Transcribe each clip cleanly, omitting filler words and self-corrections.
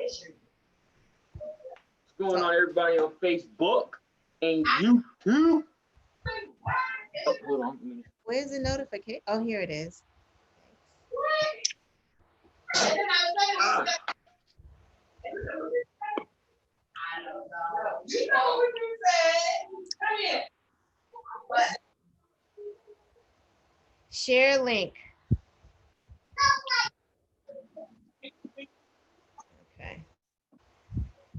What's going on, everybody on Facebook and YouTube? Oh, hold on a minute. Where's the notification? Oh, here it is. Share link. Okay.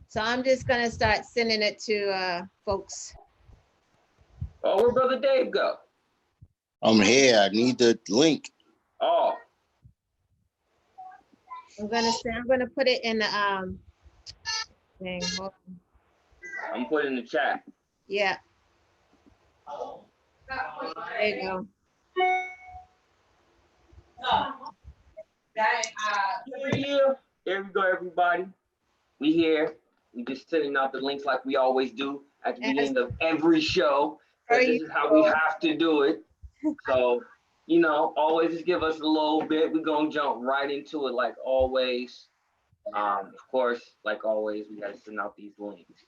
So I'm just gonna start sending it to folks. Oh, where'd Brother Dave go? I'm here. I need the link. Oh. I'm gonna put it in the thing. Hold on. I'm putting in the chat. Yeah. There you go. Yeah, there we go, everybody. We here. We just sending out the links like we always do at the beginning of every show. This is how we have to do it. So, you know, always just give us a little bit. We're gonna jump right into it like always. Of course, like always, we gotta send out these links.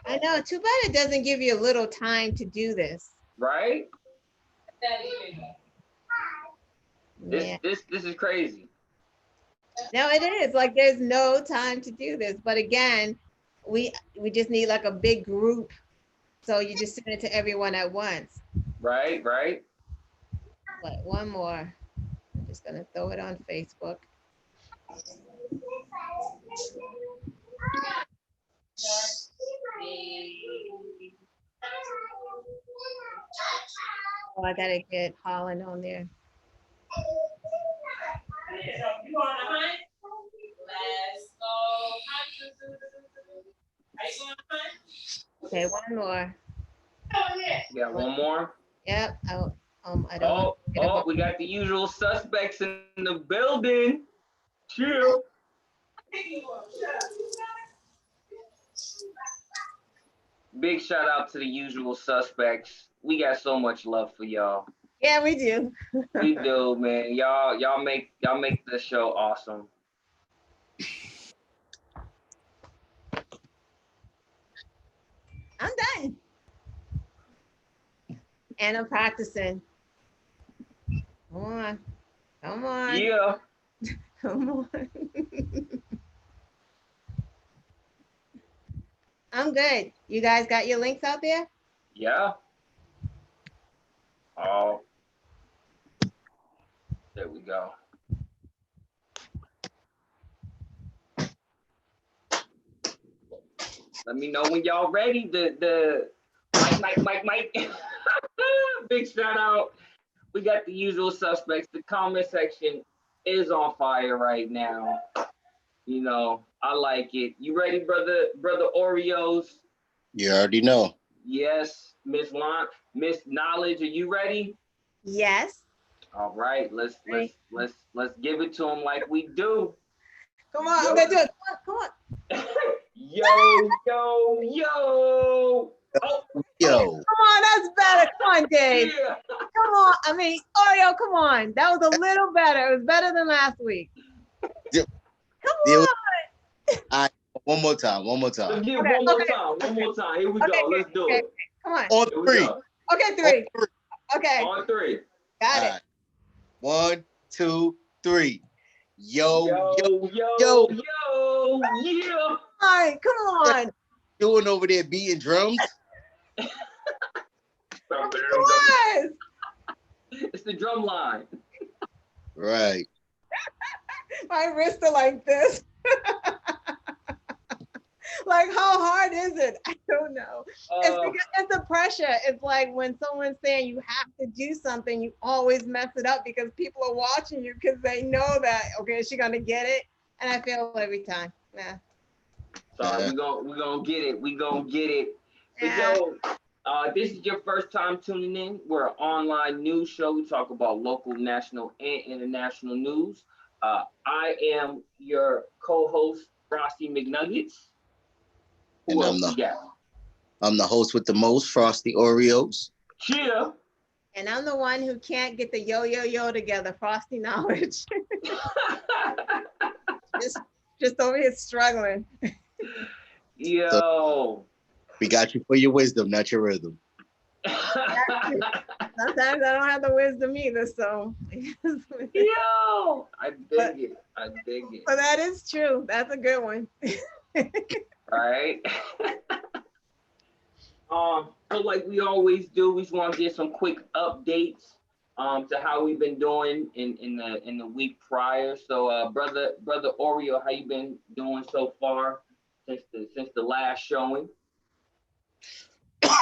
I know, too bad it doesn't give you a little time to do this. Right? Yeah. This is crazy. No, it is like there's no time to do this. But again, we just need like a big group. So you just send it to everyone at once. Right. But one more. I'm just gonna throw it on Facebook. Oh, I gotta get Holland on there. Okay, one more. Yeah, one more. Yep. I don't. Oh, we got the usual suspects in the building. Chill. Big shout out to the usual suspects. We got so much love for y'all. Yeah, we do. We do, man. Y'all make the show awesome. I'm done. And I'm practicing. Come on. Yeah. Come on. I'm good. You guys got your links out there? Yeah. Oh. There we go. Let me know when y'all ready. The Mike. Big shout out. We got the usual suspects. The comment section is on fire right now. You know, I like it. You ready, brother Oreos? You already know. Yes, Miss Knowledge. Are you ready? Yes. All right. Let's give it to them like we do. Come on, I'm gonna do it. Come on. Yo. Oh. Yo. Come on, that's better. Come on, Dave. Yeah. Come on. I mean, Oreo, come on. That was a little better. It was better than last week. Yeah. Come on. One more time. Let's give Okay, one more time. Here we go. Let's do it. Come on. On three. Okay, three. Okay. On three. Got it. Right. 1, 2, 3. Yo. Yeah. All right, come on. Doing over there beating drums. Yes. It's the drum line. Right. My wrists are like this. Like, how hard is it? I don't know. It's the pressure. It's like when someone's saying you have to do something, you always mess it up because people are watching you because they know that, okay, is she gonna get it? And I fail every time. Yeah. Sorry, we're gonna get it. We're gonna get it. Yeah. So, this is your first time tuning in. We're an online news show. We talk about local, national, and international news. I am your co-host, Frosty McNuggetts. Who else we got? I'm the host with the most, Frosty Oreos. Cheer. And I'm the one who can't get the yo together, Frosty Knowledge. just over here struggling. Yo. So, we got you for your wisdom, not your rhythm. Sometimes I don't have the wisdom either, so. Yo, I dig it. I dig it. So that is true. That's a good one. Right. So like we always do, we just want to get some quick updates to how we've been doing in the week prior. So brother Oreo, how you been doing so far since the last showing?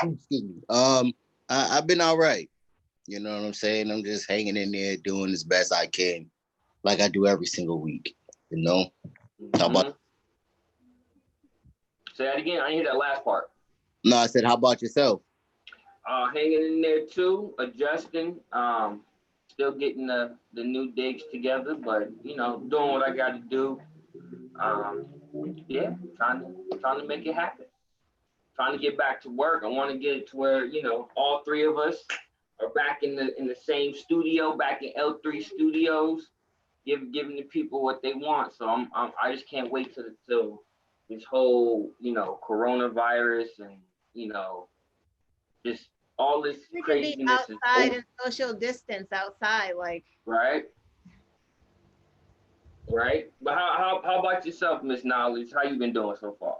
Excuse me. I've been all right. You know what I'm saying? I'm just hanging in there, doing as best I can, like I do every single week. You know. How about? Say that again. I didn't hear that last part. No, I said, how about yourself? Hanging in there too, adjusting. Still getting the new digs together, but you know, doing what I got to do. Yeah, trying to make it happen. Trying to get back to work. I want to get it to where, you know, all three of us are back in the same studio, back in L3 Studios, giving the people what they want. So I just can't wait till this whole, you know, coronavirus and, you know, just all this We can craziness be outside and social distance outside, like. Right. But how about yourself, Miss Knowledge? How you been doing so far?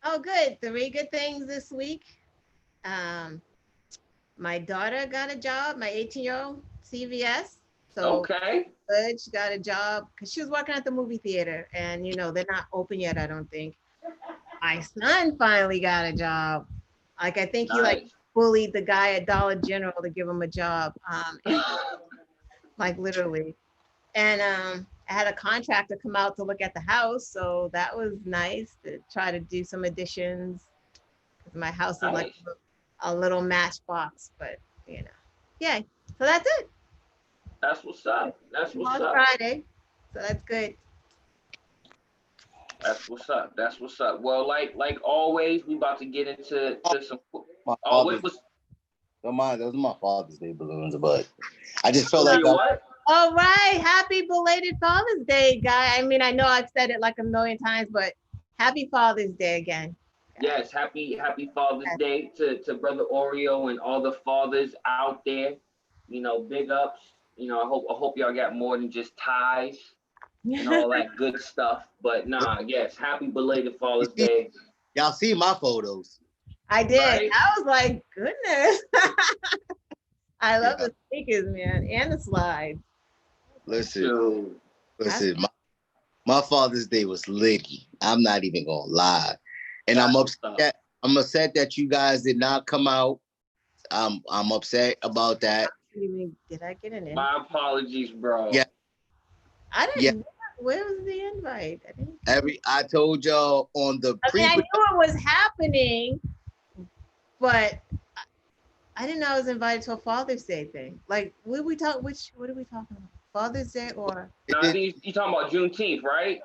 Oh, good. 3 good things this week. My daughter got a job, my 18-year-old, CVS. So Okay. good. She got a job because she was working at the movie theater, and you know they're not open yet, I don't think. My son finally got a job. Like I think he like bullied the guy at Dollar General to give him a job. Like literally. And I had a contractor come out to look at the house, so that was nice to try to do some additions. My house is like a little matchbox, but you know, yeah. So that's it. That's what's up. That's what's up. Friday, so that's good. That's what's up. That's what's up. Well, like always, we about to get into some. Don't mind, those are my Father's Day balloons, but I just felt like what? All right, happy belated Father's Day, guy. I mean, I know I've said it like a million times, but happy Father's Day again. Yes, happy Father's Day to Brother Oreo and all the fathers out there. You know, big ups. You know, I hope y'all got more than just ties and all that good stuff. But nah, yes, happy belated Father's Day. Y'all see my photos. I did. Right? I was like, goodness. I love the stickers, man, and the slides. Listen, my Father's Day was litty. I'm not even gonna lie. And I'm upset. I'm upset that you guys did not come out. I'm upset about that. Did I get an invite? My apologies, bro. Yeah. I didn't. Yeah. Where was the invite? I told y'all on the I knew it was happening, but I didn't know I was invited to a Father's Day thing. Like, what are we talking about? Father's Day or? No, I think you talking about Juneteenth, right?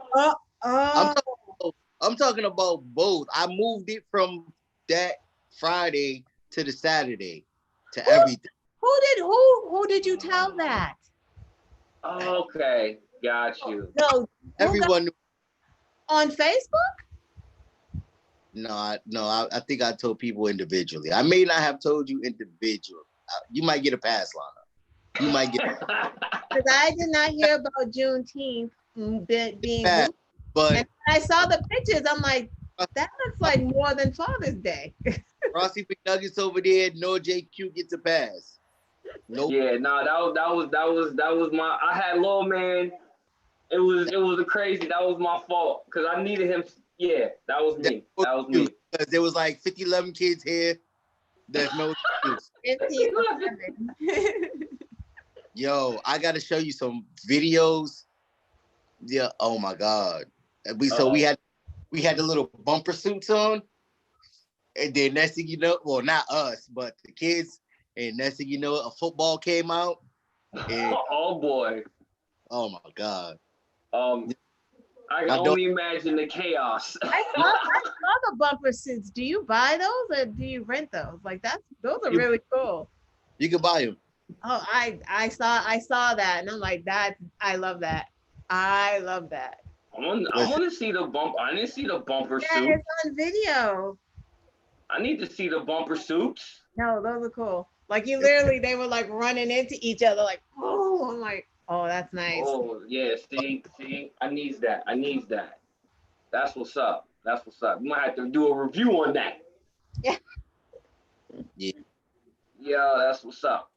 I'm talking about both. I moved it from that Friday to the Saturday to everything. Who did you tell that? Okay, got you. No, everyone on Facebook? No, I think I told people individually. I may not have told you individually. You might get a pass, Lana. You might get. Because I did not hear about Juneteenth being bad, but and I saw the pictures. I'm like, that looks like more than Father's Day. Frosty McNuggetts over there. No JQ gets a pass. Nope. Yeah, no, that was my. I had little man. It was a crazy. That was my fault because I needed him. Yeah, that was me. That was me. There was like 11 kids here. There's no excuse. Yo, I gotta show you some videos. Yeah. Oh my God. We had the little bumper suits on, and then next thing you know, well, not us, but the kids. And next thing you know, a football came out. And, oh boy. Oh my God. I can only imagine the chaos. I saw the bumper suits. Do you buy those or do you rent those? Like those are really cool. You can buy them. Oh, I saw that, and I'm like, I love that. I love that. I want to see the bump. I didn't see the bumper Yeah, suit. it's on video. I need to see the bumper suits. No, those are cool. Like you literally, they were like running into each other, like, oh, I'm like, oh, that's nice. Oh yeah, see, I needs that. I needs that. That's what's up. That's what's up. We might have to do a review on that. Yeah. Yeah. Yeah, that's what's up.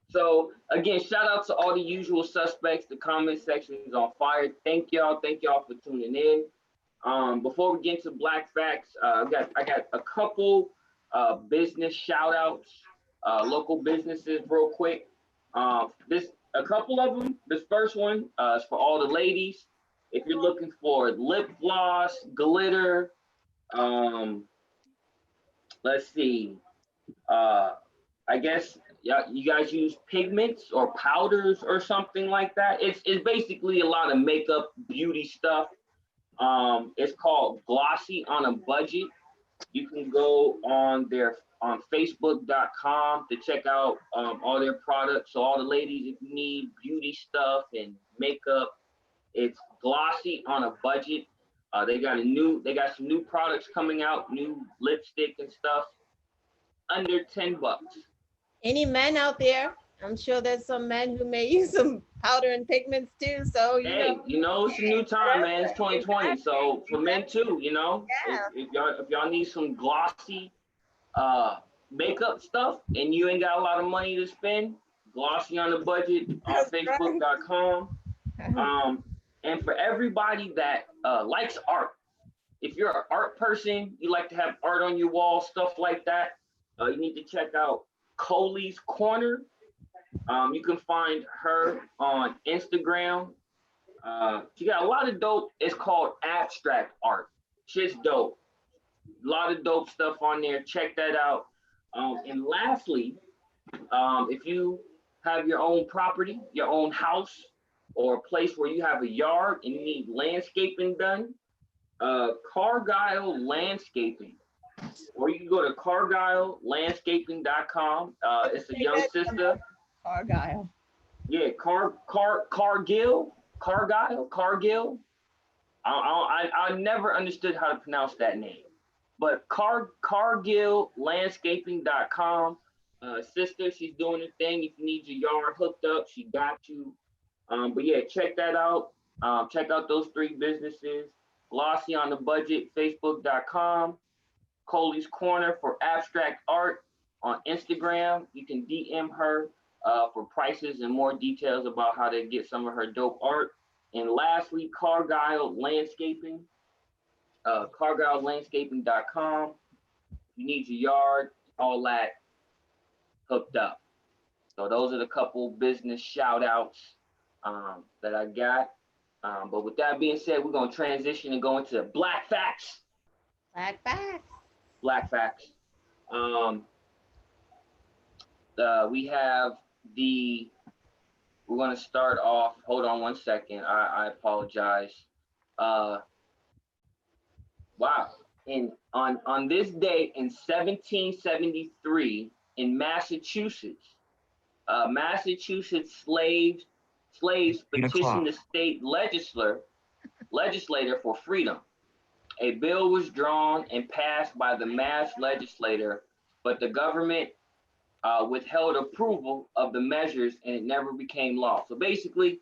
So again, shout out to all the usual suspects. The comment section is on fire. Thank y'all for tuning in. Before we get into Black Facts, I got a couple business shout outs, local businesses real quick. A couple of them. This first one is for all the ladies. If you're looking for lip gloss, glitter, let's see, I guess you guys use pigments or powders or something like that. It's basically a lot of makeup, beauty stuff. It's called Glossy on a Budget. You can go on Facebook.com to check out all their products. So all the ladies, if you need beauty stuff and makeup, it's Glossy on a Budget. They got some new products coming out, new lipstick and stuff, under $10. Any men out there? I'm sure there's some men who may use some powder and pigments too. So you know, it's a new time, man. It's 2020. Exactly. So for men too, yeah. if y'all need some glossy makeup stuff and you ain't got a lot of money to spend, Glossy on a Budget on Facebook.com. And for everybody that likes art, if you're an art person, you like to have art on your wall, stuff like that, you need to check out Coleys Corner. You can find her on Instagram. She got a lot of dope. It's called abstract art. Shit's dope. A lot of dope stuff on there. Check that out. And lastly, if you have your own property, your own house, or a place where you have a yard and you need landscaping done, Cargill Landscaping. Or you can go to cargilllandscaping.com. It's a young sister. Cargill. Yeah, Cargill. I never understood how to pronounce that name. But cargilllandscaping.com. Sister, she's doing her thing. If you need your yard hooked up, she got you. But yeah, check that out. Check out those three businesses. Glossy on the Budget, Facebook.com. Coleys Corner for abstract art on Instagram. You can DM her for prices and more details about how to get some of her dope art. And lastly, Cargill Landscaping, cargilllandscaping.com. You need your yard, all that hooked up. So those are the couple business shout outs that I got. But with that being said, we're going to transition and go into Black Facts. Black Facts. Black Facts. We have we're going to start off, hold on one second. I apologize. Wow. On this day in 1773 in Massachusetts, Massachusetts slaves petitioned the state legislator for freedom. A bill was drawn and passed by the Mass legislature, but the government withheld approval of the measures and it never became law. So basically,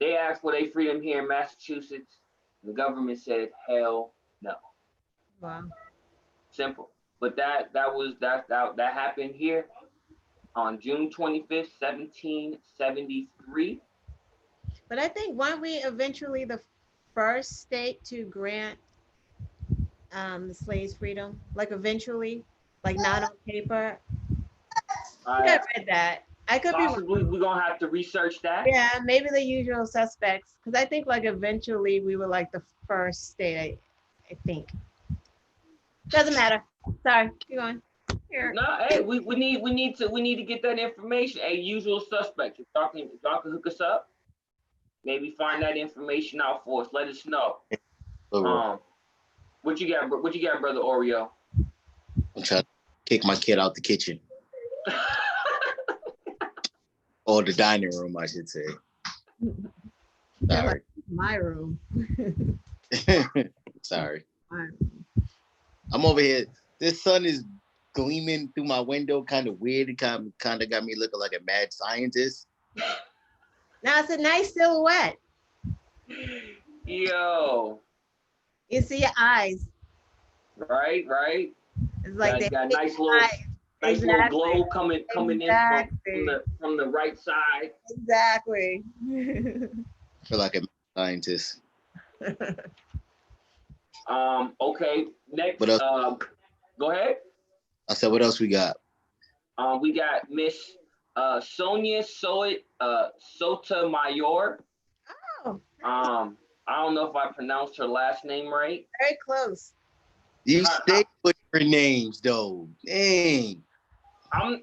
they asked for their freedom here in Massachusetts. The government said, hell no. Wow. Simple. But that happened here on June 25th, 1773. But I think weren't we eventually the first state to grant the slaves freedom? Like eventually, like not on paper. I read that. I could possibly we're gonna have to research that. Yeah, maybe the usual suspects. Because I think like eventually we were like the first state. I think. Doesn't matter. Sorry, keep going. Here. No, hey, we need to get that information. Hey, usual suspects. If y'all can hook us up, maybe find that information out for us. Let us know. What you got, brother Oreo? I'm trying to kick my kid out the kitchen. Or the dining room, I should say. They're Sorry. like, my room. Sorry. My room. I'm over here. This sun is gleaming through my window, kind of weird. It kind of got me looking like a mad scientist. Now it's a nice silhouette. Yo. You see your eyes. Right. It's like they got nice little glow coming in from the right side. Exactly. I feel like a scientist. Okay. Next. What else? Go ahead. I said, what else we got? We got Miss Sonia Sotomayor. Oh. I don't know if I pronounced her last name right. Very close. You stay with your names, though. Dang. I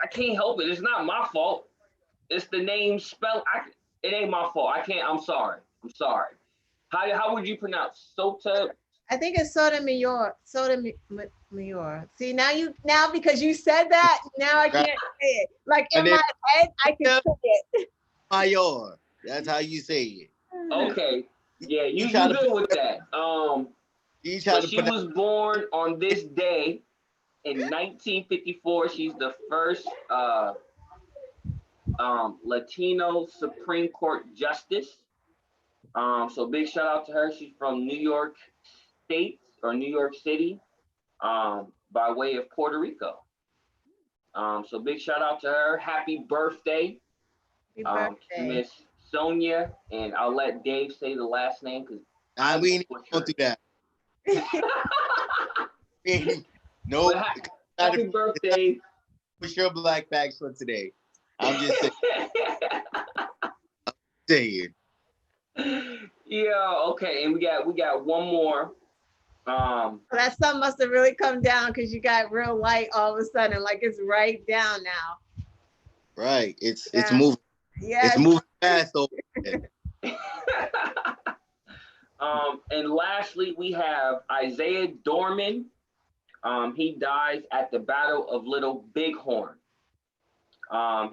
can't help it. It's not my fault. It's the name spelled. It ain't my fault. I'm sorry. How would you pronounce Sota? I think it's Sotomayor. See, now because you said that, now I can't say it. Like in my head, I can say it. Mayor. That's how you say it. Okay. Yeah, you good with that. So she was born on this day in 1954. She's the first Latino Supreme Court justice. So big shout out to her. She's from New York State or New York City, by way of Puerto Rico. So big shout out to her. Happy birthday, Miss Sonia. And I'll let Dave say the last name because we ain't going through that. No. Happy birthday. Push your black bags for today. I'm just saying. Yeah, okay, and we got one more. That sun must have really come down because you got real light all of a sudden, like it's right down now. Right, it's moving. Yeah, it's moving fast over there. And lastly, we have Isaiah Dorman. He dies at the Battle of Little Bighorn.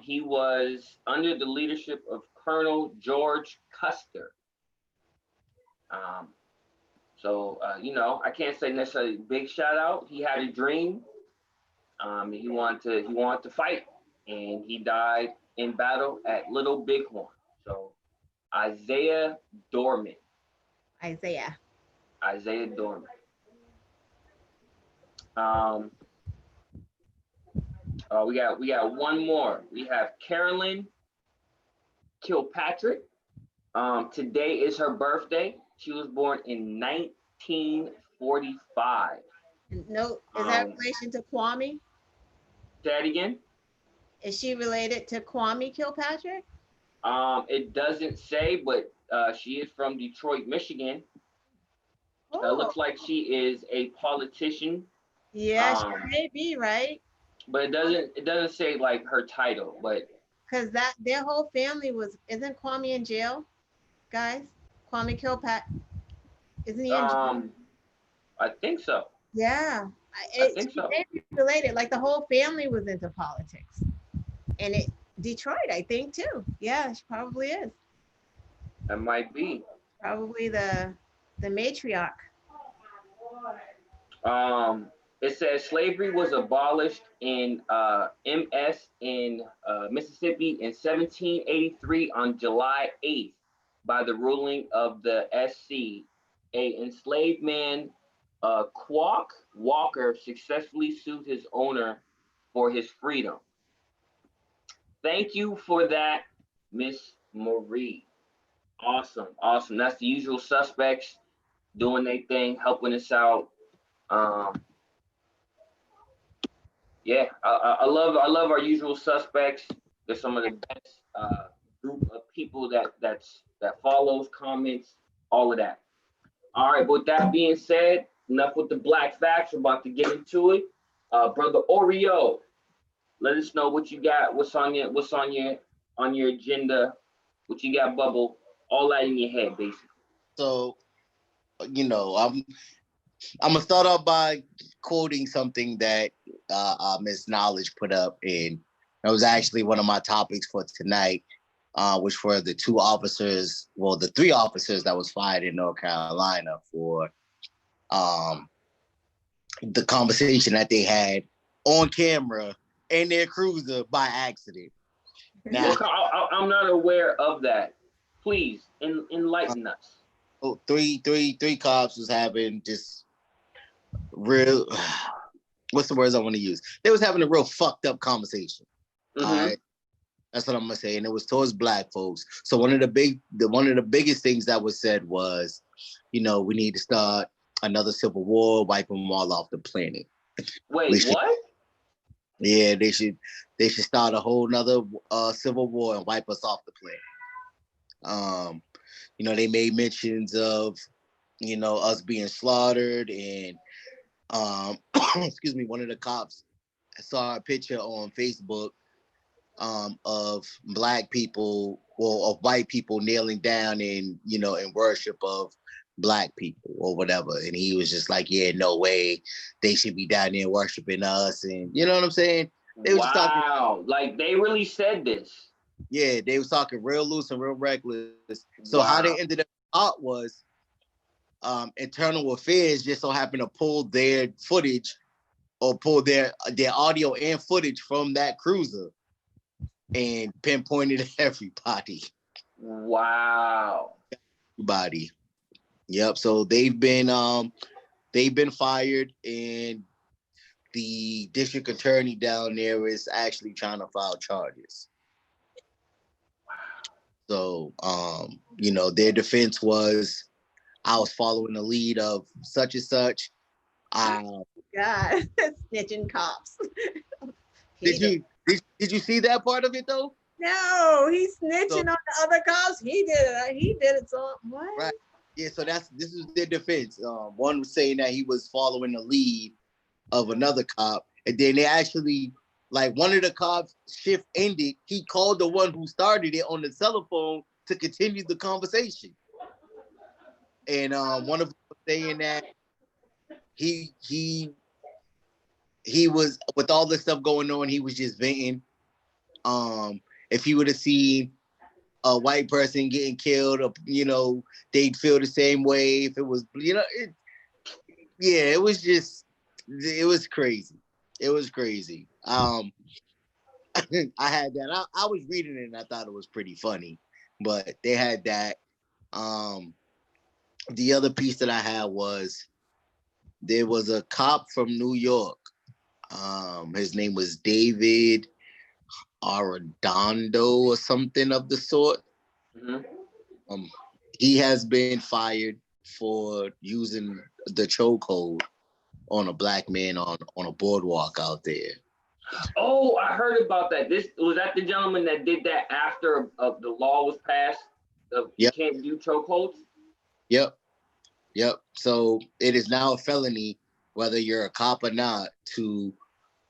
He was under the leadership of Colonel George Custer. So I can't say necessarily big shout out. He had a dream. He wanted to fight, and he died in battle at Little Bighorn. So Isaiah Dorman. Isaiah Dorman. We got one more. We have Carolyn Kilpatrick. Today is her birthday. She was born in 1945. No, is that relation to Kwame? Say that again. Is she related to Kwame Kilpatrick? It doesn't say, but she is from Detroit, Michigan. Looks like she is a politician. Yeah, she may be, right? But it doesn't say like her title, but because their whole family isn't Kwame in jail, guys? Kwame Kilpatrick, isn't he in jail? I think so. Yeah, I think so. May be related. Like the whole family was into politics, and Detroit, I think too. Yeah, she probably is. That might be. Probably the matriarch. It says slavery was abolished in MS in Mississippi in 1783 on July 8th by the ruling of the SC. A enslaved man, Quack Walker, successfully sued his owner for his freedom. Thank you for that, Miss Marie. Awesome. That's the usual suspects doing their thing, helping us out. Yeah, I love our usual suspects. They're some of the best group of people that follows, comments, all of that. All right, with that being said, enough with the black facts. We're about to get into it. Brother Oreo, let us know what you got. What's on your agenda? What you got, Bubble? All that in your head, basically. So, I'm gonna start off by quoting something that Miss Knowledge put up, and That was actually one of my topics for tonight, which were the three officers that was fired in North Carolina for the conversation that they had on camera in their cruiser by accident. Now, I'm not aware of that. Please enlighten us. Oh, three cops was having just real. What's the words I want to use? They was having a real fucked up conversation. Mm-hmm. All right, that's what I'm gonna say, and it was towards Black folks. So one of the biggest things that was said was, we need to start another civil war, wipe them all off the planet. Wait, what? Yeah, they should start a whole nother civil war and wipe us off the planet. They made mentions of, us being slaughtered, and excuse me, one of the cops saw a picture on Facebook of Black people or of white people kneeling down in worship of Black people or whatever, and he was just like, yeah, no way, they should be down there worshiping us, and you know what I'm saying? They was talking, like they really said this. Yeah, they was talking real loose and real reckless. So how they ended up was internal affairs just so happened to pull their footage or pull their audio and footage from that cruiser and pinpointed everybody. Wow. Everybody. Yep. So they've been fired, and the district attorney down there is actually trying to file charges. So their defense was, I was following the lead of such and such. God, snitching cops. Did you see that part of it though? No, he's snitching on the other cops. He did it. So what? Right. Yeah. So this is their defense. One was saying that he was following the lead of another cop, and then they actually, like, one of the cops' shift ended. He called the one who started it on the telephone to continue the conversation. And one of them was saying that he was, with all this stuff going on, he was just venting. If he would have seen a white person getting killed, or, they'd feel the same way. If it was, it was crazy. It was crazy. I had that. I was reading it and I thought it was pretty funny, but they had that. The other piece that I had was, there was a cop from New York. His name was David Arredondo or something of the sort. Mm-hmm. He has been fired for using the chokehold on a Black man on a boardwalk out there. Oh, I heard about that. This was that the gentleman that did that after the law was passed. You can't do chokeholds. Yep. So it is now a felony, whether you're a cop or not, to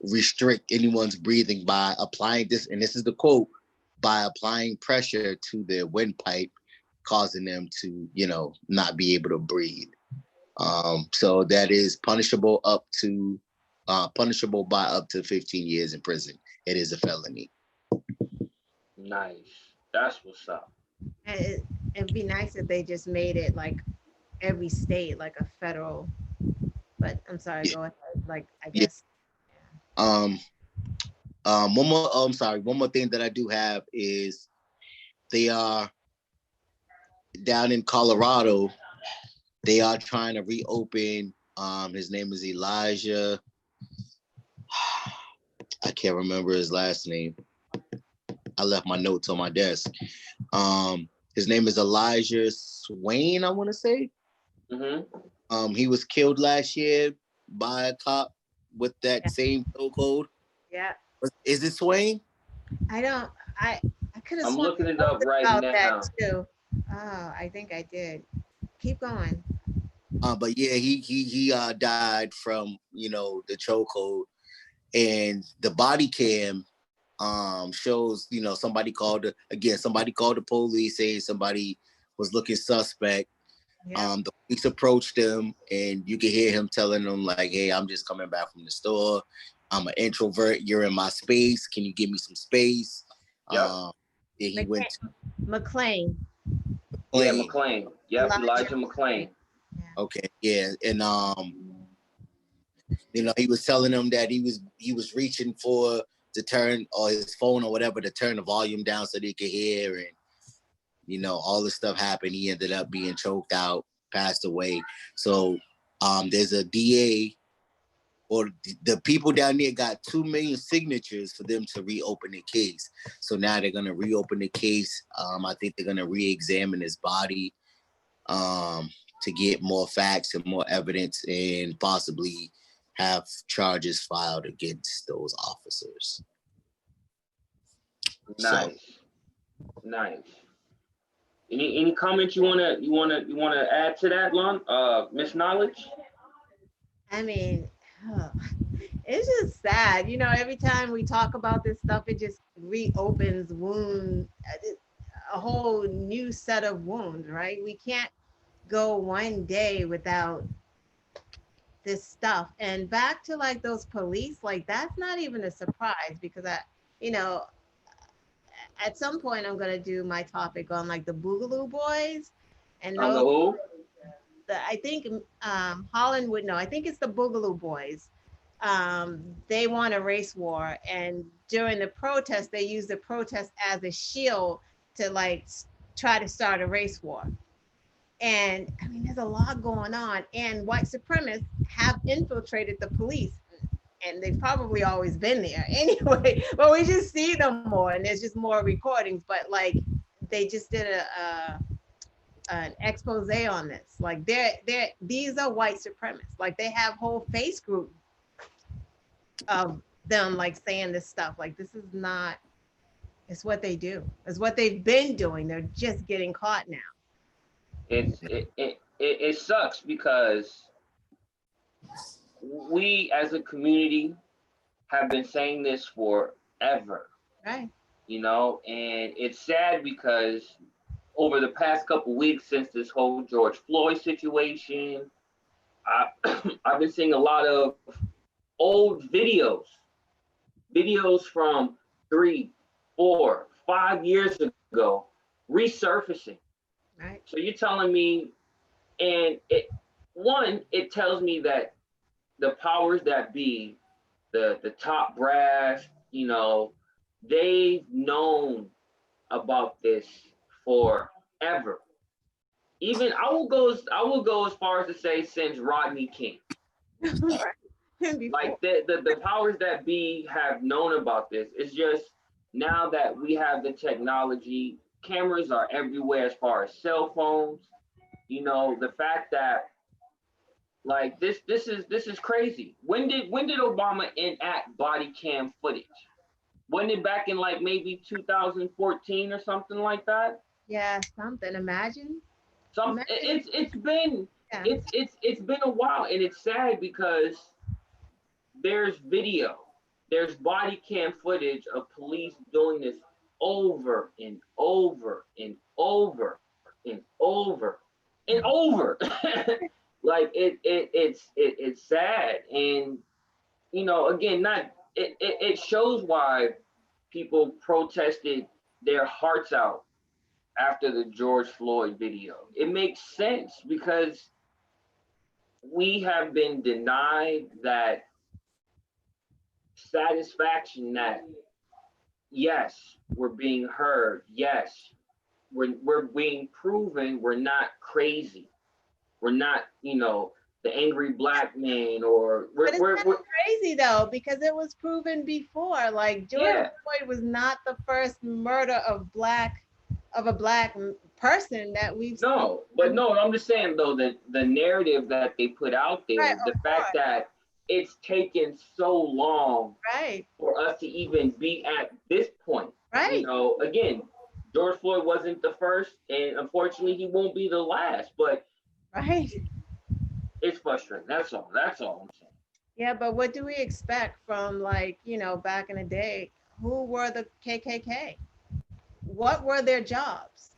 restrict anyone's breathing by applying this, and this is the quote, by applying pressure to their windpipe, causing them to, not be able to breathe. So that is punishable by up to 15 years in prison. It is a felony. Nice. That's what's up. It'd be nice if they just made it like every state, like a federal, but I'm sorry, go ahead. Like, I guess. One more thing that I do have is, they are down in Colorado. They are trying to reopen. His name is Elijah. I can't remember his last name. I left my notes on my desk. His name is Elijah Swain, I want to say. Mm-hmm. He was killed last year by a cop with that same chokehold. Yeah. Is it Swain? I could have. I'm looking it up right now. That too. Oh, I think I did. Keep going. But yeah, he died from the chokehold, and the body cam shows somebody called the police saying somebody was looking suspect. Yeah. The police approached him, and you can hear him telling them like, "Hey, I'm just coming back from the store. I'm an introvert. You're in my space. Can you give me some space? Yep. Then he went to McLean. Yeah, McLean. Yep, Elijah McLean. Yeah. Okay, yeah, and you know, he was telling them that he was reaching for to turn or his phone or whatever to turn the volume down so they could hear, and you know, all this stuff happened. He ended up being choked out, passed away. So there's a DA, or the people down there got 2 million signatures for them to reopen the case. So now they're gonna reopen the case. I think they're gonna re-examine his body to get more facts and more evidence and possibly have charges filed against those officers. Nice. So. Nice. Any comments you wanna add to that, Lon? Miss Knowledge? I mean, it's just sad. You know, every time we talk about this stuff, it just reopens a whole new set of wounds, right? We can't go one day without this stuff. And back to like those police, like that's not even a surprise because you know, at some point I'm gonna do my topic on like the Boogaloo Boys and On the who? I think Holland would know. I think it's the Boogaloo Boys. They won a race war, and during the protest, they used the protest as a shield to like try to start a race war. And I mean, there's a lot going on, and white supremacists have infiltrated the police, and they've probably always been there anyway. But we just see them more, and there's just more recordings. But like, they just did an expose on this. Like, these are white supremacists. Like, they have whole face group of them like saying this stuff. Like, this is not. It's what they do. It's what they've been doing. They're just getting caught now. It sucks because we as a community have been saying this forever. Right. You know, and it's sad because over the past couple weeks since this whole George Floyd situation, I've been seeing a lot of old videos from 3, 4, 5 years ago resurfacing. Right. So you're telling me, and it tells me that the powers that be, the top brass, you know, they've known about this forever. Even I will go as far as to say since Rodney King. Like the powers that be have known about this. It's just now that we have the technology, cameras are everywhere as far as cell phones. You know, the fact that like this is crazy. When did Obama enact body cam footage? Wasn't it back in like maybe 2014 or something like that? Yeah, something. Imagine. It's been a while, and it's sad because there's video, there's body cam footage of police doing this over and over and over and over and over. Like it's sad, and you know, again, it shows why people protested their hearts out after the George Floyd video. It makes sense because we have been denied that satisfaction that yes, we're being heard. Yes, we're being proven we're not crazy. We're not, you know, the angry black man, or we're crazy though, because it was proven before. Like George Floyd was not the first murder of a black person that we've seen. I'm just saying though that the narrative that they put out there, right, the fact that it's taken so long for us to even be at this point. Right. You know, again, George Floyd wasn't the first, and unfortunately he won't be the last, but it's frustrating. That's all I'm saying. Yeah, but what do we expect from, like, you know, back in the day? Who were the KKK? What were their jobs?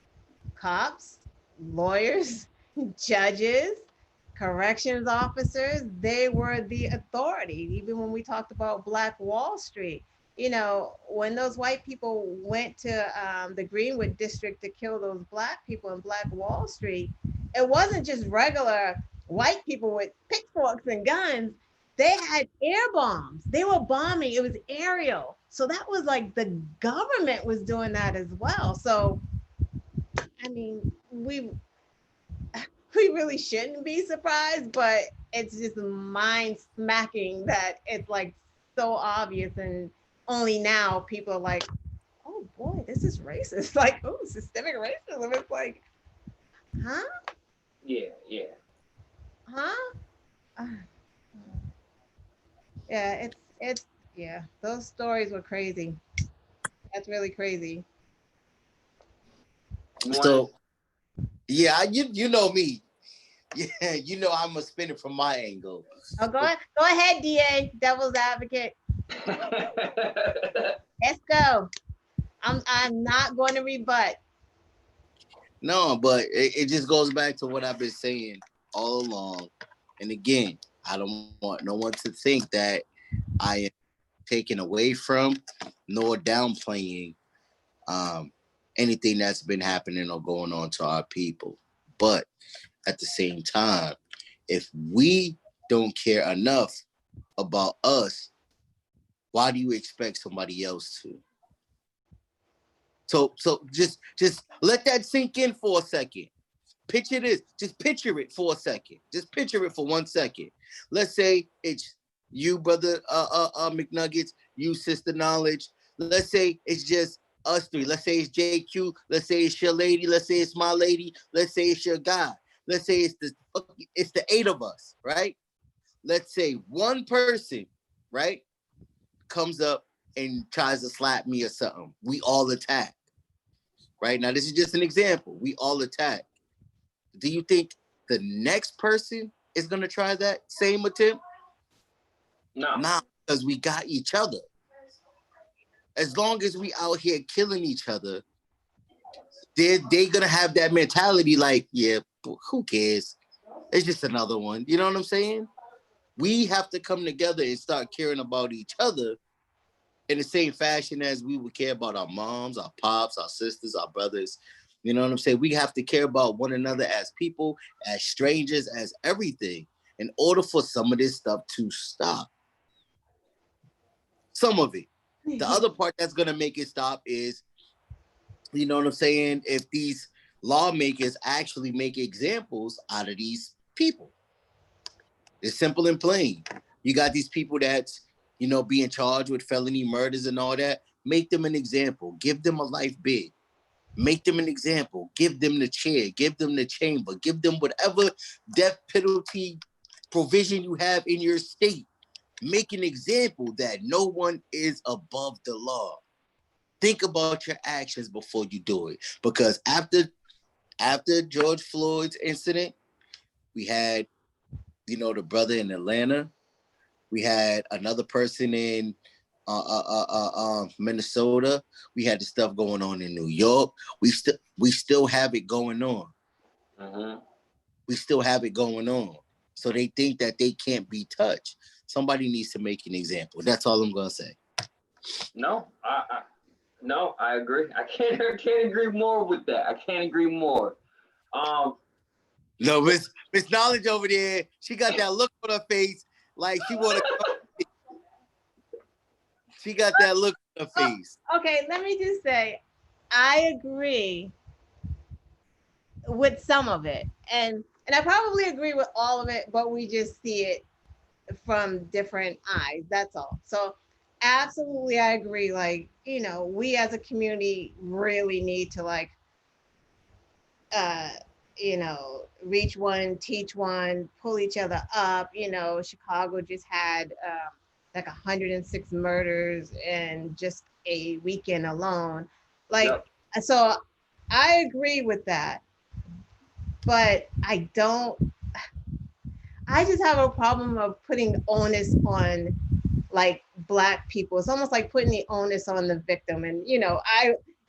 Cops, lawyers, judges, corrections officers, they were the authority. Even when we talked about Black Wall Street, you know, when those white people went to the Greenwood district to kill those Black people in Black Wall Street, it wasn't just regular white people with pitchforks and guns. They had air bombs. They were bombing. It was aerial. So that was like the government was doing that as well. So, I mean, we really shouldn't be surprised, but it's just mind smacking that it's like so obvious, and only now people are like, oh boy, this is racist. Like, oh, systemic racism. It's like, huh? Yeah. Huh? Yeah, yeah, those stories were crazy. That's really crazy. So, yeah, you know me. Yeah, you know I'm gonna spin it from my angle. Oh, go ahead, DA, devil's advocate. Let's go. I'm not going to rebut. No, but it just goes back to what I've been saying all along. And again, I don't want no one to think that I am taking away from nor downplaying anything that's been happening or going on to our people. But at the same time, if we don't care enough about us, why do you expect somebody else to? So just let that sink in for a second. Picture this. Just picture it for a second. Just picture it for 1 second. Let's say it's you, brother McNuggets, you, sister Knowledge. Let's say it's just us three. Let's say it's JQ. Let's say it's your lady. Let's say it's my lady. Let's say it's your guy. Let's say it's the 8 of us, right? Let's say one person, right, comes up and tries to slap me or something. We all attack, right? Now, this is just an example. We all attack. Do you think the next person is going to try that same attempt? No. Nah, because we got each other. As long as we out here killing each other, they're going to have that mentality like, yeah, who cares? It's just another one. You know what I'm saying? We have to come together and start caring about each other in the same fashion as we would care about our moms, our pops, our sisters, our brothers. You know what I'm saying? We have to care about one another as people, as strangers, as everything, in order for some of this stuff to stop. Some of it. The other part that's going to make it stop is, you know what I'm saying, if these lawmakers actually make examples out of these people. It's simple and plain. You got these people that's, you know, being charged with felony murders and all that. Make them an example. Give them a life bid. Make them an example. Give them the chair. Give them the chamber. Give them whatever death penalty provision you have in your state. Make an example that no one is above the law. Think about your actions before you do it. Because after George Floyd's incident, we had, you know, the brother in Atlanta. We had another person in Minnesota. We had the stuff going on in New York. We still have it going on. Uh-huh. We still have it going on. So they think that they can't be touched. Somebody needs to make an example. That's all I'm gonna say. No, I agree. I can't agree more with that. I can't agree more. No, Miss Knowledge over there, she got that look on her face like she wanna she got that look on her face. Okay, let me just say, I agree with some of it. And I probably agree with all of it, but we just see it from different eyes. That's all. So absolutely, I agree. Like, you know, we as a community really need to, like, you know, reach one, teach one, pull each other up. You know, Chicago just had like 106 murders in just a weekend alone. Like, yep. So I agree with that, but I just have a problem of putting onus on, like, Black people. It's almost like putting the onus on the victim. And, you know,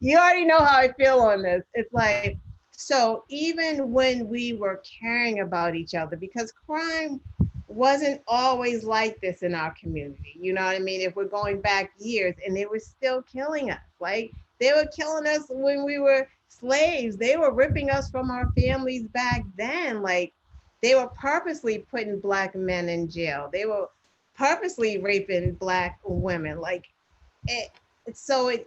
you already know how I feel on this. It's like, So even when we were caring about each other, because crime wasn't always like this in our community, you know what I mean? If we're going back years, and they were still killing us, like they were killing us when we were slaves. They were ripping us from our families back then. Like they were purposely putting Black men in jail. They were purposely raping Black women. Like it, so it,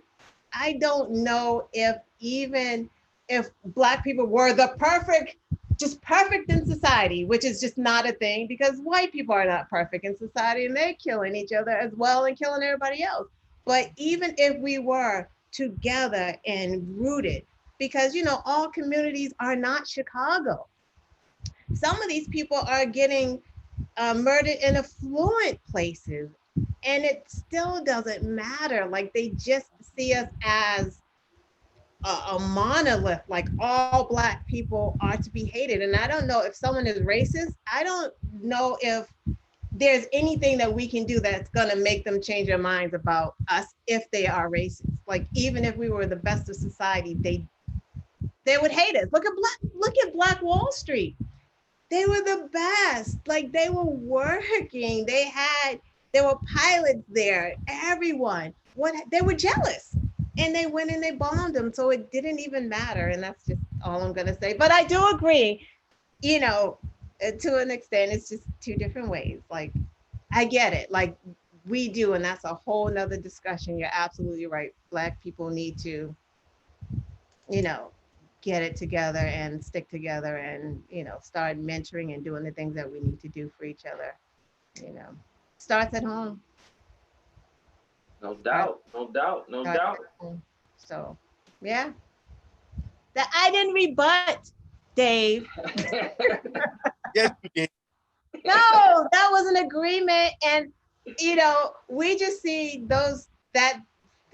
I don't know if even if Black people were the perfect, just perfect in society, which is just not a thing because white people are not perfect in society and they're killing each other as well and killing everybody else. But even if we were together and rooted, because you know, all communities are not Chicago. Some of these people are getting murdered in affluent places, and it still doesn't matter. Like they just see us as a monolith, like all Black people are to be hated. And I don't know if someone is racist. I don't know if there's anything that we can do that's going to make them change their minds about us if they are racist. Like even if we were the best of society, they would hate us. Look at Black Wall Street. They were the best. Like they were working. There were pilots there. Everyone. What they were jealous. And they went and they bombed them. So it didn't even matter. And that's just all I'm gonna say. But I do agree, you know, to an extent, it's just two different ways. Like I get it. Like we do, and that's a whole nother discussion. You're absolutely right. Black people need to, you know, get it together and stick together and, you know, start mentoring and doing the things that we need to do for each other. You know, starts at home. No doubt, no doubt, no doubt. So, yeah. That I didn't rebut, Dave. Yes, you did. No, that was an agreement. And, you know, we just see that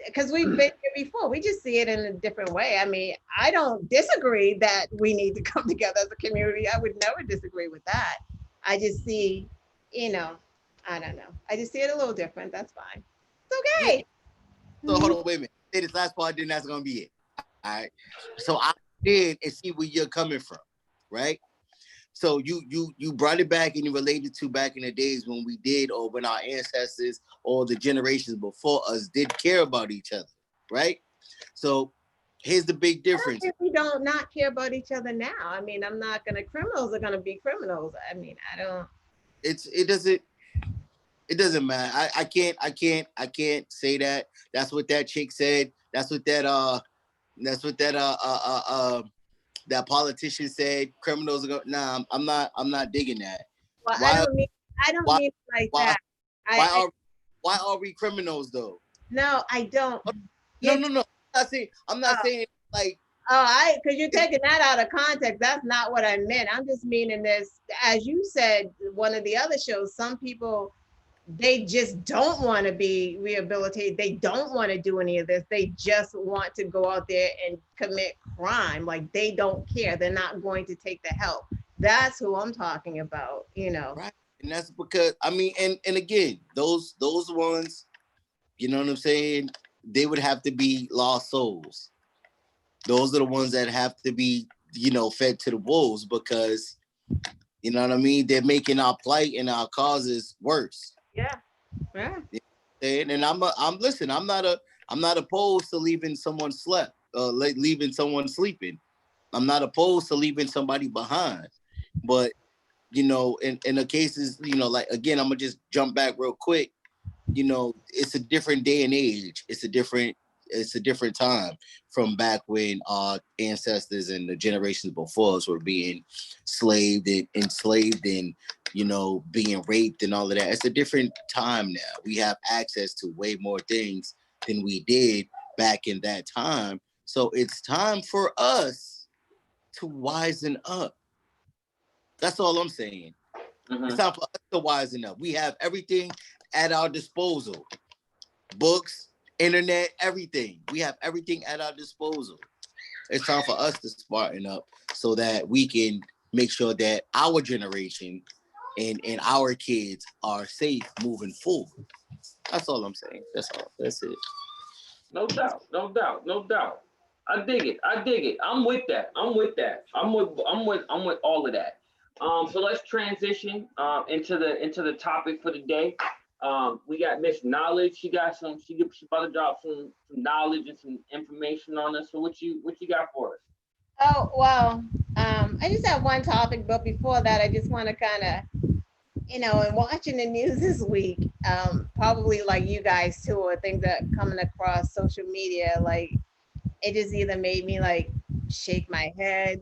because we've been here before, we just see it in a different way. I mean, I don't disagree that we need to come together as a community. I would never disagree with that. I just see, you know, I don't know. I just see it a little different. That's fine. It's okay. So hold on, wait a minute. Say this last part, then that's gonna be it. All right. So I did and see where you're coming from, right? So you brought it back and you related to back in the days when we did, or when our ancestors or the generations before us did care about each other, right? So here's the big difference. We don't not care about each other now. I mean, I'm not gonna. Criminals are gonna be criminals. I mean, I don't. It doesn't matter. I can't say that. That's what that chick said. That's what that that politician said. Criminals are going. Nah, I'm not digging that. Well, I don't mean it like that. Why are we criminals though? No, I don't. No. I'm not saying like. Because you're taking that out of context. That's not what I meant. I'm just meaning this, as you said, one of the other shows, some people, they just don't want to be rehabilitated. They don't want to do any of this. They just want to go out there and commit crime. Like they don't care. They're not going to take the help. That's who I'm talking about, you know. Right. And that's because, I mean, and again, those ones, you know what I'm saying? They would have to be lost souls. Those are the ones that have to be, you know, fed to the wolves because, you know what I mean? They're making our plight and our causes worse. Yeah. And I'm not opposed to leaving someone leaving someone sleeping. I'm not opposed to leaving somebody behind. But, you know, in the cases, you know, like, again, I'm gonna just jump back real quick. You know, it's a different day and age. It's a different time from back when our ancestors and the generations before us were being enslaved and, you know, being raped and all of that. It's a different time now. We have access to way more things than we did back in that time. So it's time for us to wisen up. That's all I'm saying. Mm-hmm. It's time for us to wisen up. We have everything at our disposal. Books, internet, everything. We have everything at our disposal. It's time for us to smarten up so that we can make sure that our generation and our kids are safe moving forward. That's all I'm saying. That's all. That's it. No doubt. I dig it. I dig it. I'm with that. I'm with that. I'm with all of that. So let's transition into the topic for the day. We got Miss Knowledge. She about to drop some knowledge and some information on us. So what you got for us? Oh, well, I just have one topic, but before that, I just want to kind of, in watching the news this week, probably like you guys too, or things that coming across social media, like it just either made me like shake my head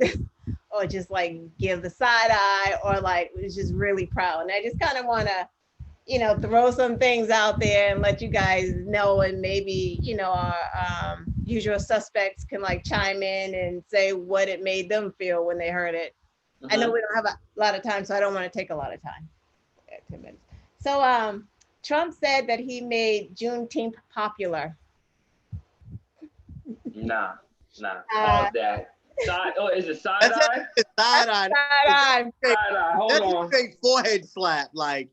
or just like give the side eye or like was just really proud. And I just kind of want to, throw some things out there and let you guys know, and maybe, our usual suspects can like chime in and say what it made them feel when they heard it. I know we don't have a lot of time, so I don't want to take a lot of time. 10 minutes. So Trump said that he made Juneteenth popular. Nah. Pause that. Is it side eye? Side eye. Side eye. Hold on. That's a forehead slap. Like.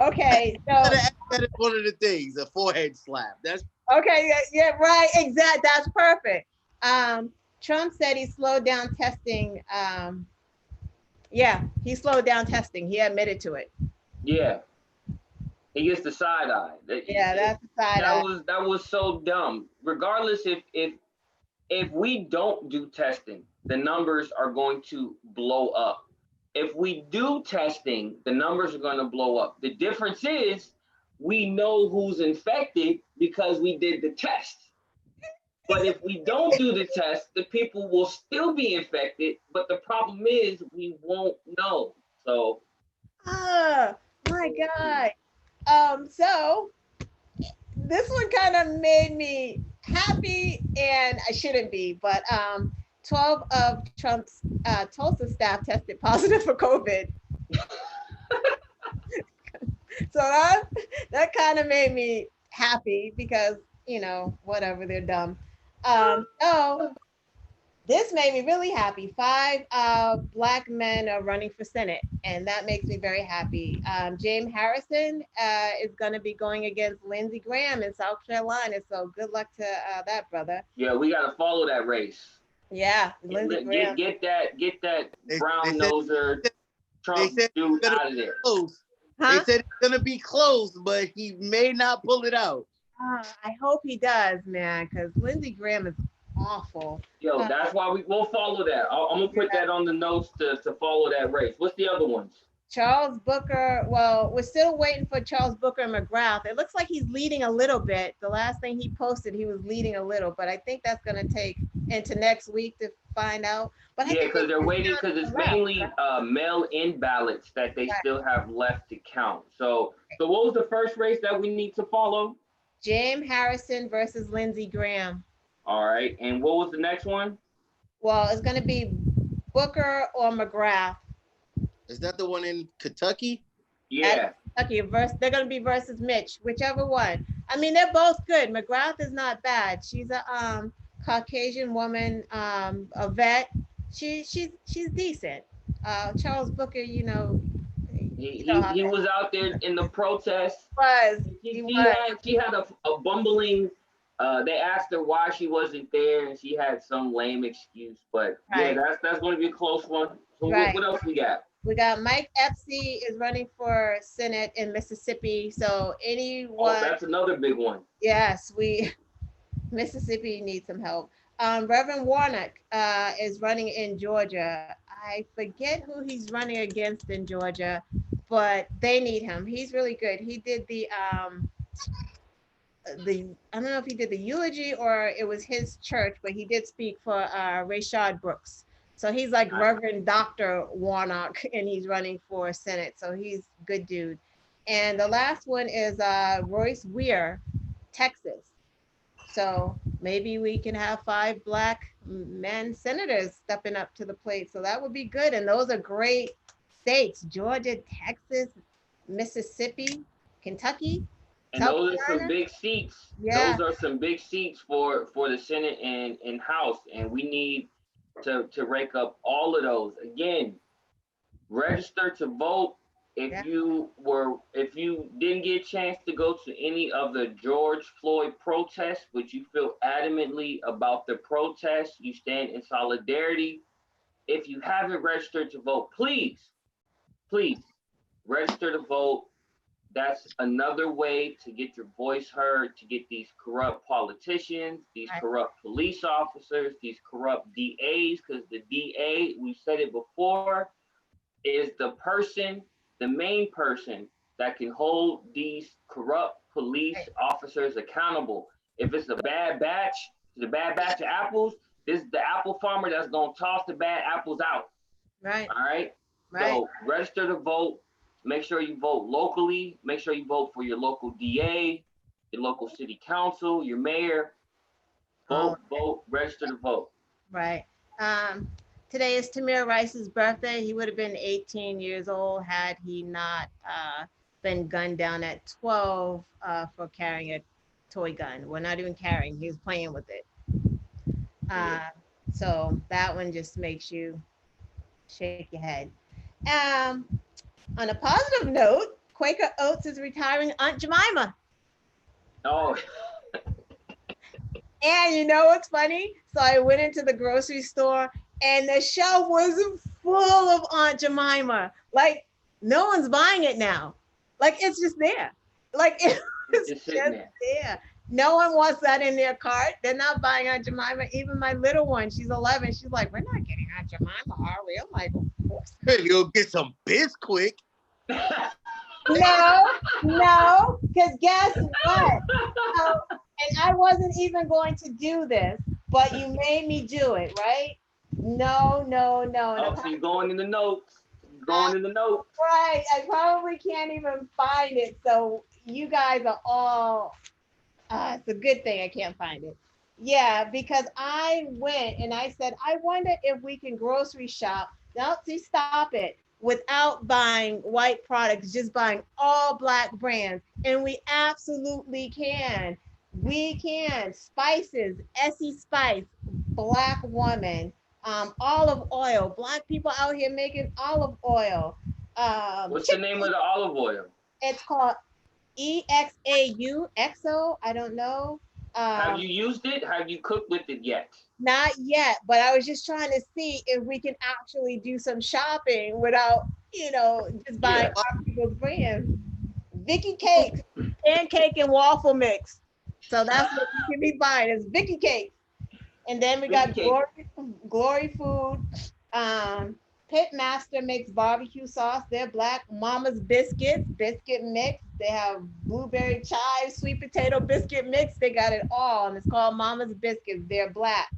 Okay, so that is one of the things. A forehead slap. That's okay. Yeah, right. Exactly. That's perfect. Trump said he slowed down testing. He slowed down testing. He admitted to it. Yeah. He gets the side eye. That's the side eye. That was so dumb. Regardless if we don't do testing, the numbers are going to blow up. If we do testing, the numbers are going to blow up. The difference is we know who's infected because we did the test. But if we don't do the test, the people will still be infected. But the problem is we won't know. So. Oh my God. So this one kind of made me happy, and I shouldn't be, but 12 of Trump's Tulsa staff tested positive for COVID. So that kind of made me happy because, whatever, they're dumb. So this made me really happy. 5 Black men are running for Senate, and that makes me very happy. James Harrison is going to be going against Lindsey Graham in South Carolina. So good luck to that, brother. Yeah, we got to follow that race. Yeah, Lindsey Graham. Get that brown noser Trump dude out of there. They said it's going to be close, but he may not pull it out. I hope he does, man, because Lindsey Graham is awful. Yo, that's why we'll follow that. I'm gonna put that on the notes to follow that race. What's the other ones? Charles Booker. Well, we're still waiting for Charles Booker and McGrath. It looks like he's leading a little bit. The last thing he posted, he was leading a little, but I think that's gonna take into next week to find out. But yeah, because they're waiting because it's mainly mail-in ballots that they still have left to count. So what was the first race that we need to follow? James Harrison versus Lindsey Graham. All right, and what was the next one? Well, it's going to be Booker or McGrath. Is that the one in Kentucky? Yeah. Kentucky they're going to be versus Mitch, whichever one. I mean, they're both good. McGrath is not bad. She's a Caucasian woman, a vet. She's decent. Charles Booker, he was out there in the protest. She had a bumbling. They asked her why she wasn't there, and she had some lame excuse. But yeah, that's going to be a close one. So what else we got? We got Mike Epstein is running for Senate in Mississippi. So anyone. Oh, that's another big one. Yes, Mississippi needs some help. Reverend Warnock is running in Georgia. I forget who he's running against in Georgia, but they need him. He's really good. He did I don't know if he did the eulogy or it was his church, but he did speak for Rayshard Brooks. So he's like Reverend Dr. Warnock, and he's running for Senate. So he's a good dude. And the last one is Royce Weir, Texas. So maybe we can have 5 Black men senators stepping up to the plate. So that would be good. And those are great states: Georgia, Texas, Mississippi, Kentucky. And those are some big seats. Yeah. Those are some big seats for the Senate and House. And we need to rake up all of those. Again, register to vote. if you didn't get a chance to go to any of the George Floyd protests, but you feel adamantly about the protests, you stand in solidarity. If you haven't registered to vote, please register to vote. That's another way to get your voice heard, to get these corrupt politicians, these corrupt police officers, these corrupt DAs, because the DA, we said it before, is the main person that can hold these corrupt police officers accountable. If it's a bad batch of apples, this is the apple farmer that's gonna toss the bad apples out. Right. All right. So register to vote. Make sure you vote locally. Make sure you vote for your local DA, your local city council, your mayor. Vote, register to vote. Right. Today is Tamir Rice's birthday. He would have been 18 years old had he not been gunned down at 12 for carrying a toy gun. Well, not even carrying, he was playing with it. So that one just makes you shake your head. On a positive note, Quaker Oats is retiring Aunt Jemima. Oh. And you know what's funny? So I went into the grocery store and the shelf was full of Aunt Jemima. Like, no one's buying it now. Like, it's just there. Like, it's just there. No one wants that in their cart. They're not buying Aunt Jemima. Even my little one, she's 11. She's like, we're not getting Aunt Jemima, are we? I'm like, of course. You'll get some Bisquick. No, because guess what? And I wasn't even going to do this, but you made me do it, right? No. Oh, so you're going in the notes. Right. I probably can't even find it. So you guys are all, it's a good thing I can't find it. Yeah, because I went and I said, I wonder if we can grocery shop. Now, see, stop it. Without buying white products, just buying all Black brands. And we absolutely can. We can. Spices, Essie Spice, Black woman, olive oil. Black people out here making olive oil. What's the name of the olive oil? It's called EXAU, EXO, I don't know. Have you used it? Have you cooked with it yet? Not yet, but I was just trying to see if we can actually do some shopping without, just buying other people's brands. Vicky Cakes, pancake and waffle mix. So that's what you can be buying, is Vicky Cakes. And then we got Glory Food. Pitmaster makes barbecue sauce. They're Black. Mama's Biscuits, biscuit mix. They have blueberry chive, sweet potato biscuit mix. They got it all, and it's called Mama's Biscuits. They're Black.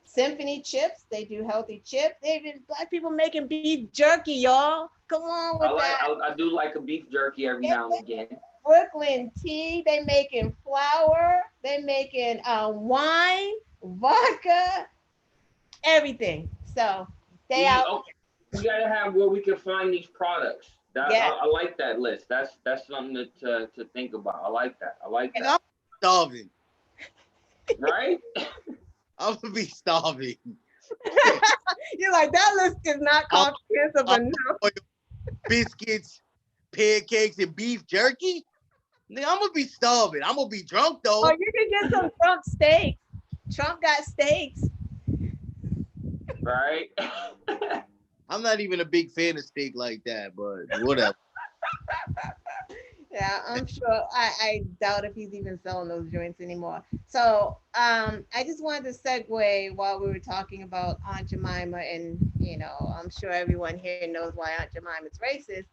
Symphony Chips. They do healthy chips. They've been Black people making beef jerky, y'all. Come on with that. I do like a beef jerky every now and again. Brooklyn tea. They making flour. They making wine, vodka, everything. So they out. Okay. We gotta have where we can find these products. I like that list. That's something to think about. I like that. And I'm starving. Right? I'm gonna be starving. You're like, that list is not comprehensive enough. Biscuits, pancakes, and beef jerky. Nigga, I'm gonna be starving. I'm gonna be drunk though. Oh, you can get some Trump steaks. Trump got steaks. Right? I'm not even a big fan of steak like that, but whatever. Yeah, I'm sure. I doubt if he's even selling those joints anymore. So I just wanted to segue while we were talking about Aunt Jemima, and I'm sure everyone here knows why Aunt Jemima is racist.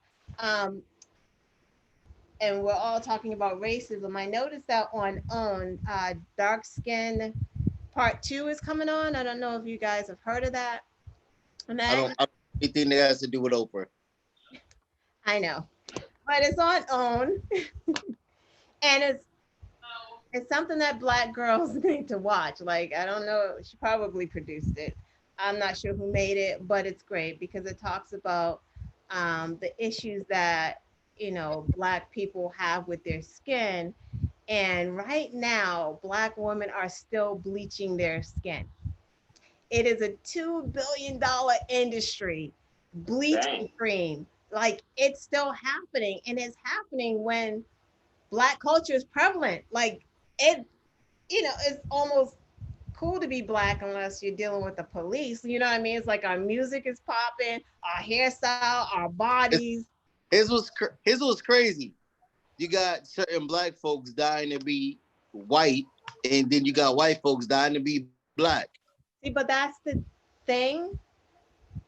And we're all talking about racism. I noticed that on OWN, Dark Skin Part 2 is coming on. I don't know if you guys have heard of that. I don't anything that has to do with Oprah. I know, but it's on OWN, and it's something that Black girls need to watch. Like, I don't know, she probably produced it. I'm not sure who made it, but it's great because it talks about the issues that Black people have with their skin. And right now, Black women are still bleaching their skin. It is a $2 billion industry, bleaching cream. like it's still happening, and it's happening when Black culture is prevalent. Like it, it's almost cool to be Black unless you're dealing with the police. You know what I mean? It's like our music is popping, our hairstyle, our bodies. His was crazy. You got certain Black folks dying to be white, and then you got white folks dying to be Black. See, but that's the thing,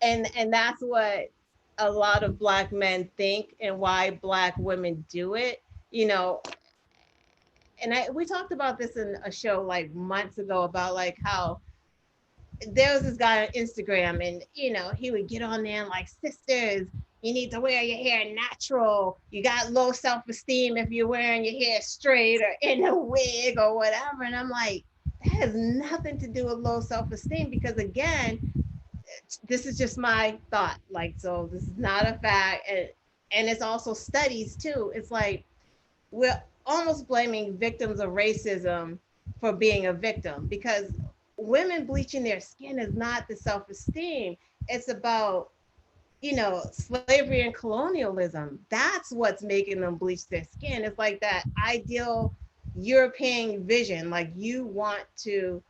and that's what a lot of Black men think, and why Black women do it. You know, and we talked about this in a show like months ago about like how there was this guy on Instagram, and he would get on there and like, sisters, you need to wear your hair natural. You got low self-esteem if you're wearing your hair straight or in a wig or whatever. And I'm like, that has nothing to do with low self-esteem, because again, this is just my thought. Like, so this is not a fact, and it's also studies too. It's like we're almost blaming victims of racism for being a victim, because women bleaching their skin is not the self-esteem. It's about, slavery and colonialism. That's what's making them bleach their skin. It's like that ideal European vision. Like you want to,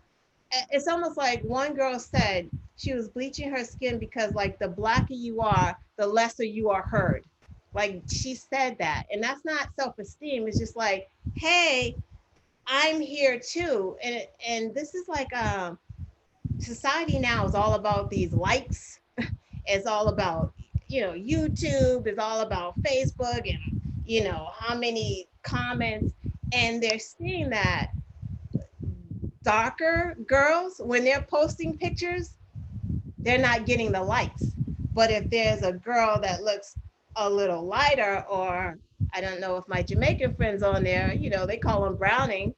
it's almost like one girl said she was bleaching her skin because like the Blacker you are, the lesser you are heard. Like she said that. And that's not self-esteem. It's just like, hey, I'm here too. And this is like society now is all about these likes. It's all about, YouTube. It's all about Facebook and, how many comments. And they're seeing that darker girls, when they're posting pictures, they're not getting the likes. But if there's a girl that looks a little lighter, or I don't know if my Jamaican friends on there, they call them browning,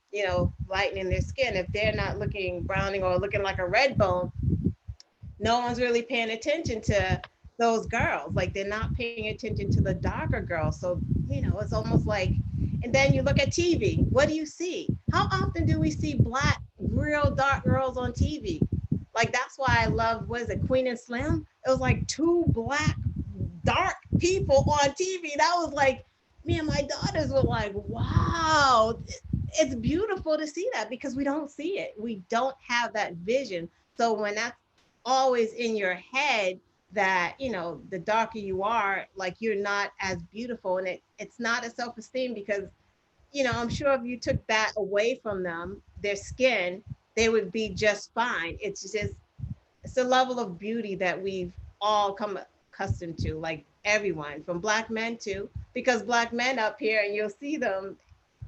lightening their skin. If they're not looking browning or looking like a red bone, no one's really paying attention to those girls. Like they're not paying attention to the darker girls. So, it's almost like, and then you look at TV, what do you see? How often do we see Black, real dark girls on TV? Like, that's why I love, what is it, Queen and Slim? It was like 2 Black, dark people on TV. That was like, me and my daughters were like, wow, it's beautiful to see that, because we don't see it. We don't have that vision. So when that's always in your head, that, the darker you are, like you're not as beautiful, and it's not a self-esteem, because, I'm sure if you took that away from them, their skin, they would be just fine. It's a level of beauty that we've all come accustomed to, like everyone, from Black men too, because Black men up here, and you'll see them,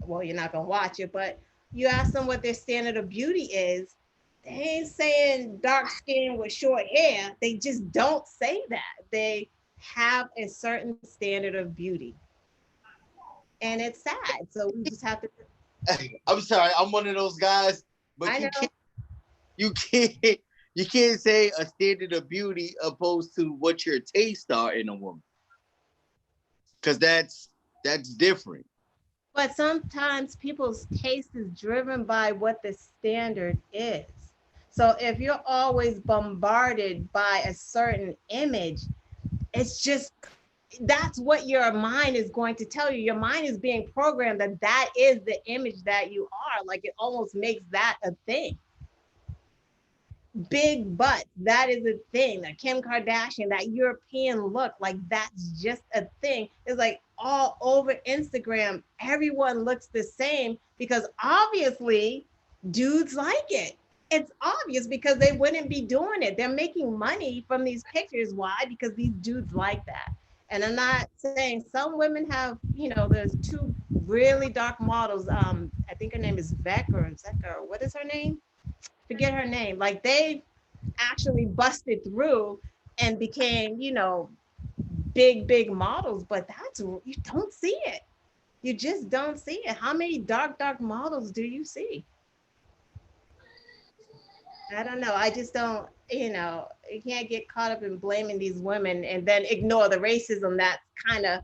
well, you're not gonna watch it, but you ask them what their standard of beauty is, they ain't saying dark skin with short hair. They just don't say that. They have a certain standard of beauty, and it's sad. So we just have to. I'm sorry, I'm one of those guys, but you can't say a standard of beauty opposed to what your tastes are in a woman, because that's different. But sometimes people's taste is driven by what the standard is. So if you're always bombarded by a certain image, it's just, that's what your mind is going to tell you. Your mind is being programmed that is the image that you are. Like it almost makes that a thing. Big butt, that is a thing. That Kim Kardashian, that European look, like that's just a thing. It's like all over Instagram, everyone looks the same, because obviously dudes like it. It's obvious, because they wouldn't be doing it. They're making money from these pictures. Why? Because these dudes like that. And I'm not saying, some women have, there's 2 really dark models. I think her name is Zeka, what is her name? Forget her name. Like they actually busted through and became, big models, but you don't see it. You just don't see it. How many dark models do you see? I don't know. I just don't, you can't get caught up in blaming these women and then ignore the racism that's kind of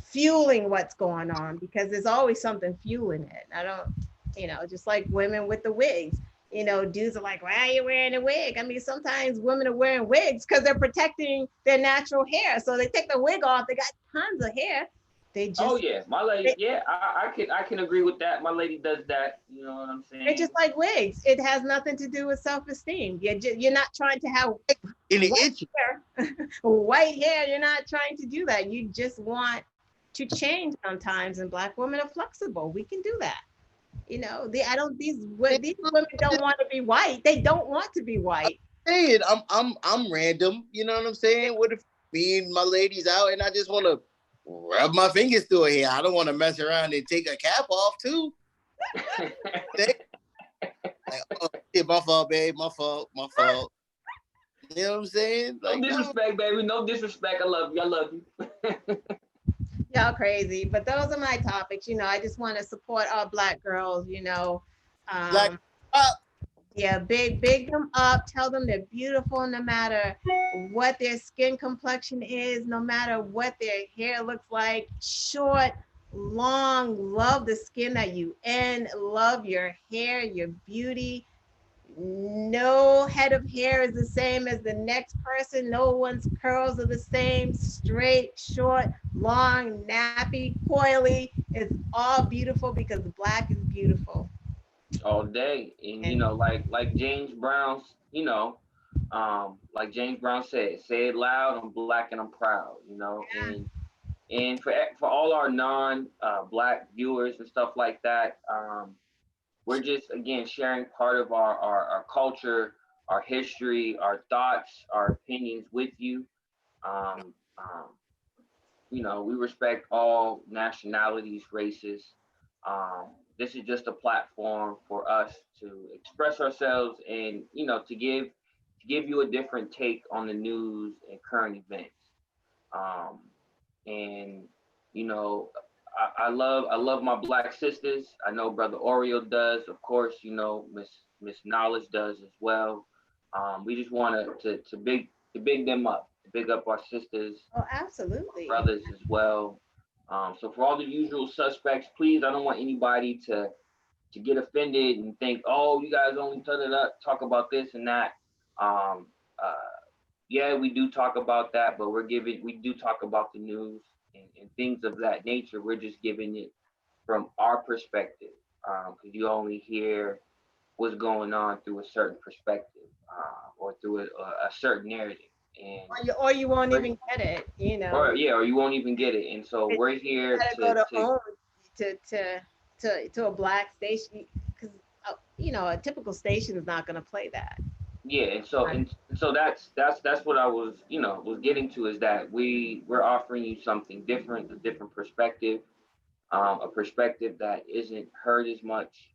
fueling what's going on, because there's always something fueling it. I don't, just like women with the wigs. you know, dudes are like, why are you wearing a wig? I mean, sometimes women are wearing wigs because they're protecting their natural hair. So they take the wig off, they got tons of hair. They just, Oh yeah, my lady. Yeah, I can agree with that. My lady does that. You know what I'm they're saying? just like wigs. It has nothing to do with self-esteem. You're not trying to have In the white itch. hair. White hair. You're not trying to do that. You just want to change sometimes. And Black women are flexible. We can do that. You know, these women don't want to be white. They don't want to be white. Saying I'm random. You know what I'm saying? What if me and my lady's out and I just want to rub my fingers through her hair? I don't want to mess around and take a cap off too. Like, oh, shit, my fault, babe. My fault. My fault. You know what I'm saying? Like, No disrespect, baby. No disrespect. I love you. I love you. Y'all crazy. But those are my topics. You know, I just want to support our Black girls, you know. Black up. Yeah, big them up. Tell them they're beautiful no matter what their skin complexion is, no matter what their hair looks like, short, long. Love the skin that you in. Love your hair, your beauty. No head of hair is the same as the next person. No one's curls are the same. Straight, short, long, nappy, coily. It's all beautiful because Black is beautiful. All day, and you know, like James Brown's, you know, like James Brown said, say it loud. I'm Black and I'm proud. You know, and for all our non Black viewers and stuff like that, we're just again sharing part of our culture, our history, our thoughts, our opinions with you. Um, um, you know, we respect all nationalities, races. This is just a platform for us to express ourselves and, you know, to give you a different take on the news and current events. Um, and you know, I love my Black sisters. I know Brother Oreo does, of course. You know, Miss Knowledge does as well. We just want to big them up, to big up our sisters, Oh, absolutely. brothers as well. So for all the usual suspects, please, I don't want anybody to get offended and think, oh, you guys only talk about this and that. Um, uh, yeah, we do talk about that, but we do talk about the news and things of that nature. We're just giving it from our perspective, because you only hear what's going on through a certain perspective, or through a certain narrative. And Or you won't even get it, you know. or yeah, or you won't even get it. And so It- we're you here gotta go to home to a Black station because you know, a typical station is not going to play that. yeah, and so that's what I was, was getting to, is that we're offering you something different, a different perspective, a perspective that isn't heard as much,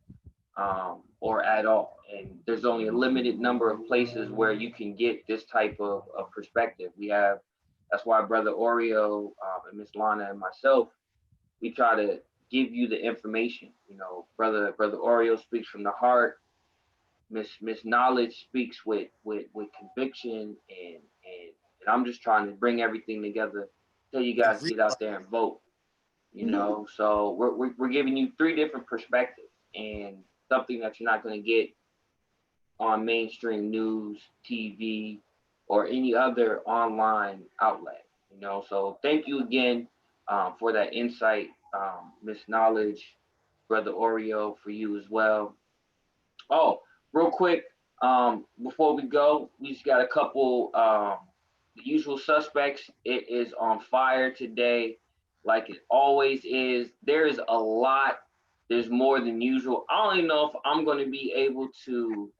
or at all. And there's only a limited number of places where you can get this type of perspective. That's why Brother Oreo, and Miss Lana and myself, we try to give you the information. You know, Brother Oreo speaks from the heart. Miss Knowledge speaks with conviction, and I'm just trying to bring everything together. Tell you guys, get out there and vote. You know, so we're giving you three different perspectives, and something that you're not going to get on mainstream news, TV, or any other online outlet. You know, so thank you again, for that insight, Miss Knowledge, Brother Oreo, for you as well. Oh, real quick, before we go, we just got a couple, the usual suspects. It is on fire today, like it always is. There is a lot. There's more than usual. I don't even know if I'm going to be able to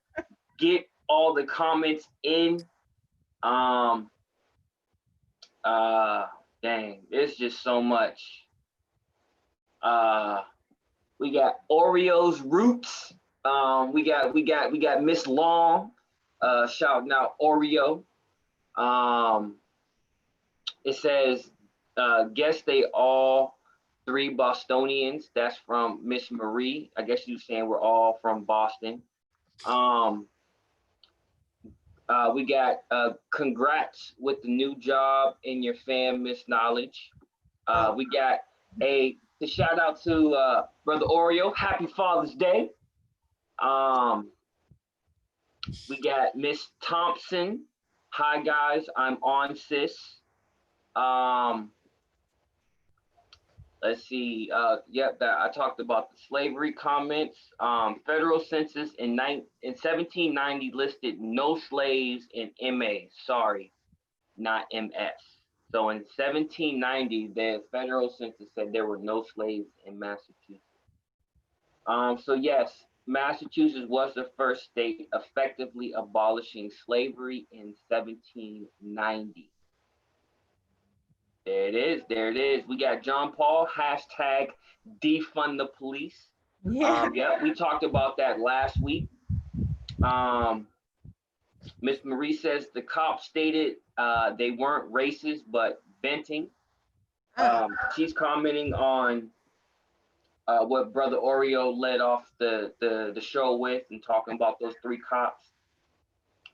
get all the comments in. Um, uh, Dang, there's just so much. Uh, we got Oreos Roots. We got Miss Long, shouting out Oreo. Um, it says, guess they all three Bostonians. That's from Miss Marie. I guess you saying we're all from Boston. Um, we got, congrats with the new job in your fam, Miss Knowledge. We got to shout out to Brother Oreo. Happy Father's Day. Um, We got Miss Thompson. Hi guys, I'm on, sis. Let's see. Yep, that I talked about the slavery comments. Federal census in 1790 listed no slaves in MA. Sorry, not MS. So in 1790, the federal census said there were no slaves in Massachusetts. So yes, Massachusetts was the first state effectively abolishing slavery in 1790. There it is. There it is. We got John Paul, hashtag defund the police. Yeah. Yeah, we talked about that last week. Miss Marie says the cops stated they weren't racist, but venting. She's commenting on what Brother Oreo led off the show with and talking about those three cops,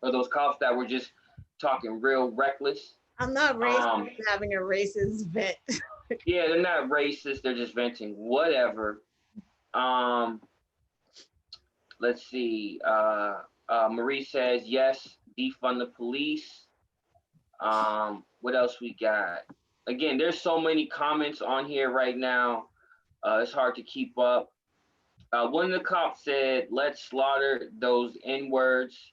or those cops that were just talking real reckless. I'm not racist, having a racist vent. Yeah, they're not racist, they're just venting, whatever. Let's see. Marie says, yes, defund the police. What else we got? Again, there's so many comments on here right now. It's hard to keep up. One of the cops said, let's slaughter those N-words.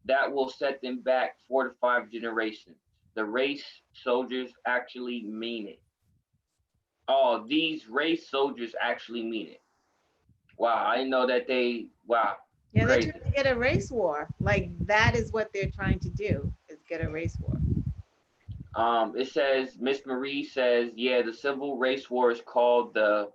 That will set them back 4 to 5 generations. The race soldiers actually mean it. Oh, these race soldiers actually mean it. Wow, I didn't know that they, wow. Yeah, crazy. they're trying to get a race war. Like, that is what they're trying to do, is get a race war. It says, Miss Marie says, yeah, the civil race war is called the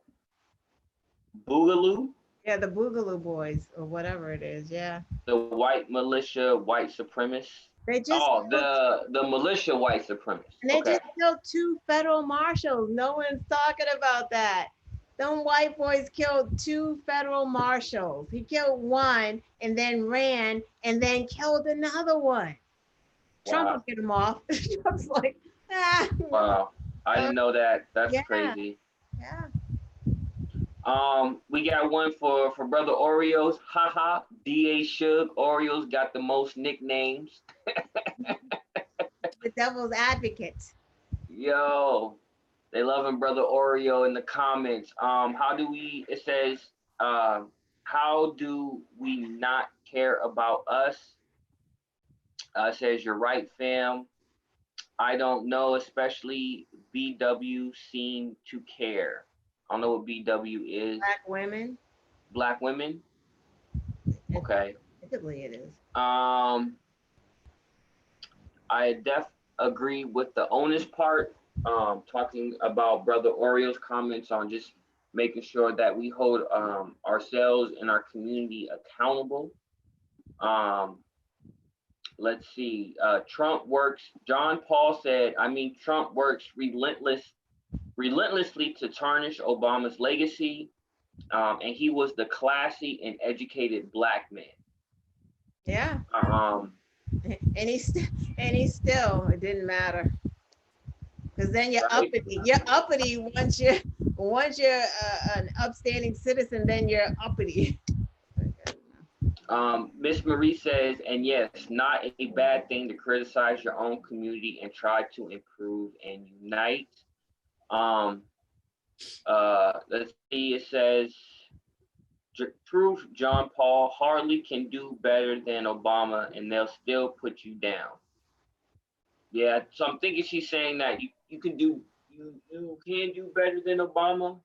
Boogaloo. Yeah, the Boogaloo Boys, or whatever it is, yeah. The white militia, white supremacists. They just the militia white supremacists. And they just killed 2 federal marshals. No one's talking about that. Them white boys killed 2 federal marshals. He killed one and then ran and then killed another one. Wow. Trump will get him off. Trump's like, ah. Wow, I didn't know that. That's crazy. Yeah. We got one for Brother Oreos. Haha, DA Suge. Oreos got the most nicknames. The devil's advocate. Yo, they loving Brother Oreo in the comments. It says, how do we not care about us? It says, you're right, fam. I don't know, especially BW seem to care. I don't know what BW is. Black women. Black women? Okay. Typically it is. I agree with the onus part, talking about Brother Oreo's comments on just making sure that we hold ourselves and our community accountable. Let's see. Trump works, John Paul said, Trump works relentlessly to tarnish Obama's legacy, and he was the classy and educated Black man. Yeah. And he still, it didn't matter, because then you're uppity. You're uppity once you're an upstanding citizen. Then you're uppity. Miss Marie says, and yes, not a bad thing to criticize your own community and try to improve and unite. Let's see, it says, truth, John Paul hardly can do better than Obama and they'll still put you down. Yeah, so I'm thinking she's saying that you can do better than Obama,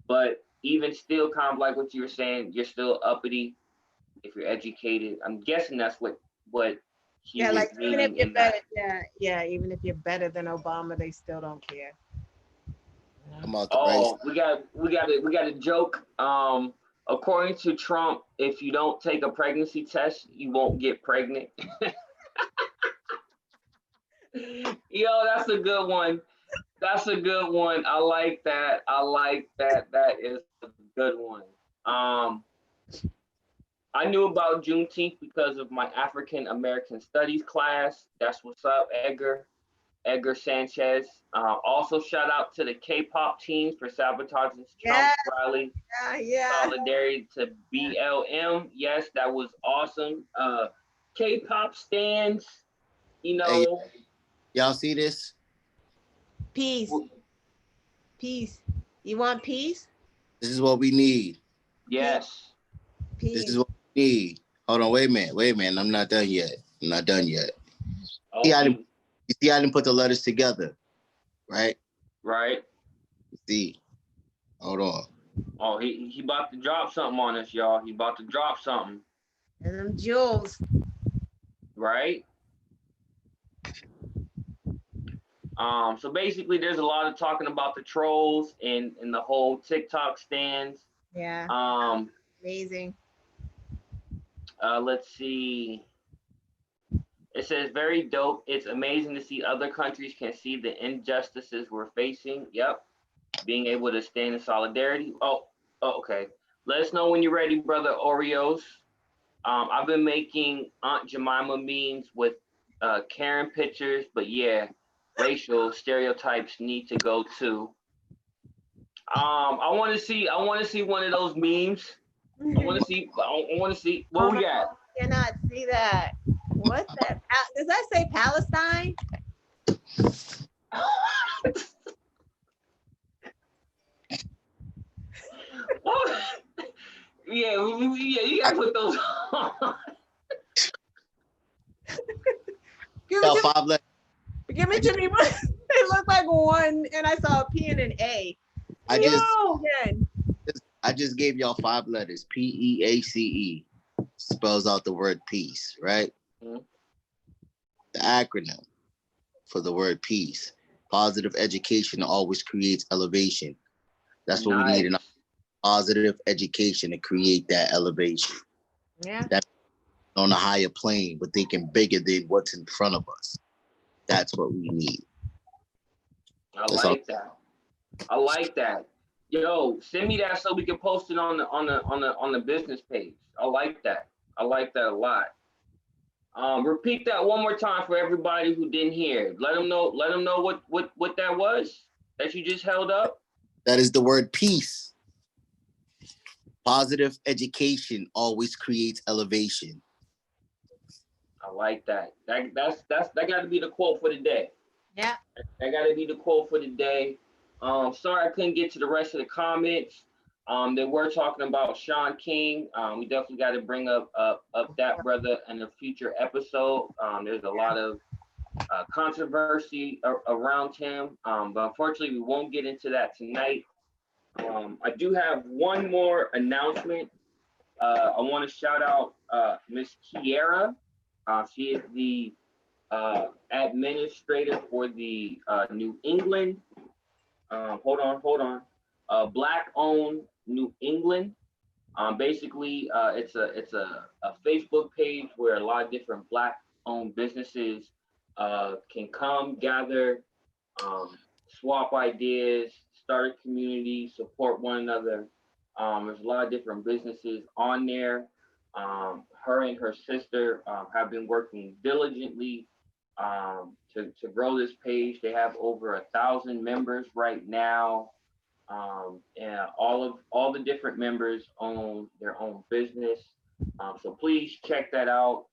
but even still, kind of like what you were saying, you're still uppity if you're educated. I'm guessing that's what he was like even if meaning you're in better, that. even if you're better than Obama, they still don't care. We got a joke. According to Trump, if you don't take a pregnancy test, you won't get pregnant. Yo, that's a good one. That's a good one. I like that. That is a good one. I knew about Juneteenth because of my African American Studies class. That's what's up, Edgar Sanchez. Also, shout out to the K-pop teams for sabotaging Trump's rally. Yeah. Solidarity to BLM. Yes, that was awesome. K-pop stands, you Hey, know. y'all see this? Peace. Peace. You want peace? This is what we need. Yes. Peace. This is what we need. Hold on, wait a minute. I'm not done yet. Oh, You see, I didn't put the letters together, right? right. See, hold on. Oh, he about to drop something on us, y'all. He about to drop something. And them jewels. Right. So basically, there's a lot of talking about the trolls and the whole TikTok stands. Yeah. Amazing. Let's see. It says very dope. It's amazing to see other countries can see the injustices we're facing. Yep. Being able to stand in solidarity. Oh, okay. Let us know when you're ready, brother Oreos. I've been making Aunt Jemima memes with Karen pictures, but yeah, racial stereotypes need to go too. I want to see one of those memes. I want to see. What we got? I cannot see that. What's that? Does that say Palestine? Yeah, you gotta put those on. Give it to me. It looked like one, and I saw a P and an A. I just gave y'all 5 letters. PEACE spells out the word peace, right? Mm-hmm. The acronym for the word peace. Positive education always creates elevation. That's what we need in positive education to create that elevation. Yeah. That's on a higher plane, but thinking bigger than what's in front of us. That's what we need. I like that. Yo, send me that so we can post it on the business page. I like that a lot. Repeat that one more time for everybody who didn't hear. Let them know what that was that you just held up. That is the word peace. Positive education always creates elevation. I like that. That got to be the quote for the day. Yeah. That got to be the quote for the day. Sorry I couldn't get to the rest of the comments. They were talking about Sean King. We definitely got to bring up that brother in a future episode. There's a lot of controversy around him, but unfortunately we won't get into that tonight. I do have one more announcement. I want to shout out Miss Quiara. She is the administrator for the New England. Hold on. Black-owned New England. Basically, it's a Facebook page where a lot of different Black-owned businesses can come, gather, swap ideas, start a community, support one another. There's a lot of different businesses on there. Her and her sister have been working diligently to grow this page. They have over 1,000 members right now. And all the different members own their own business. So please check that out.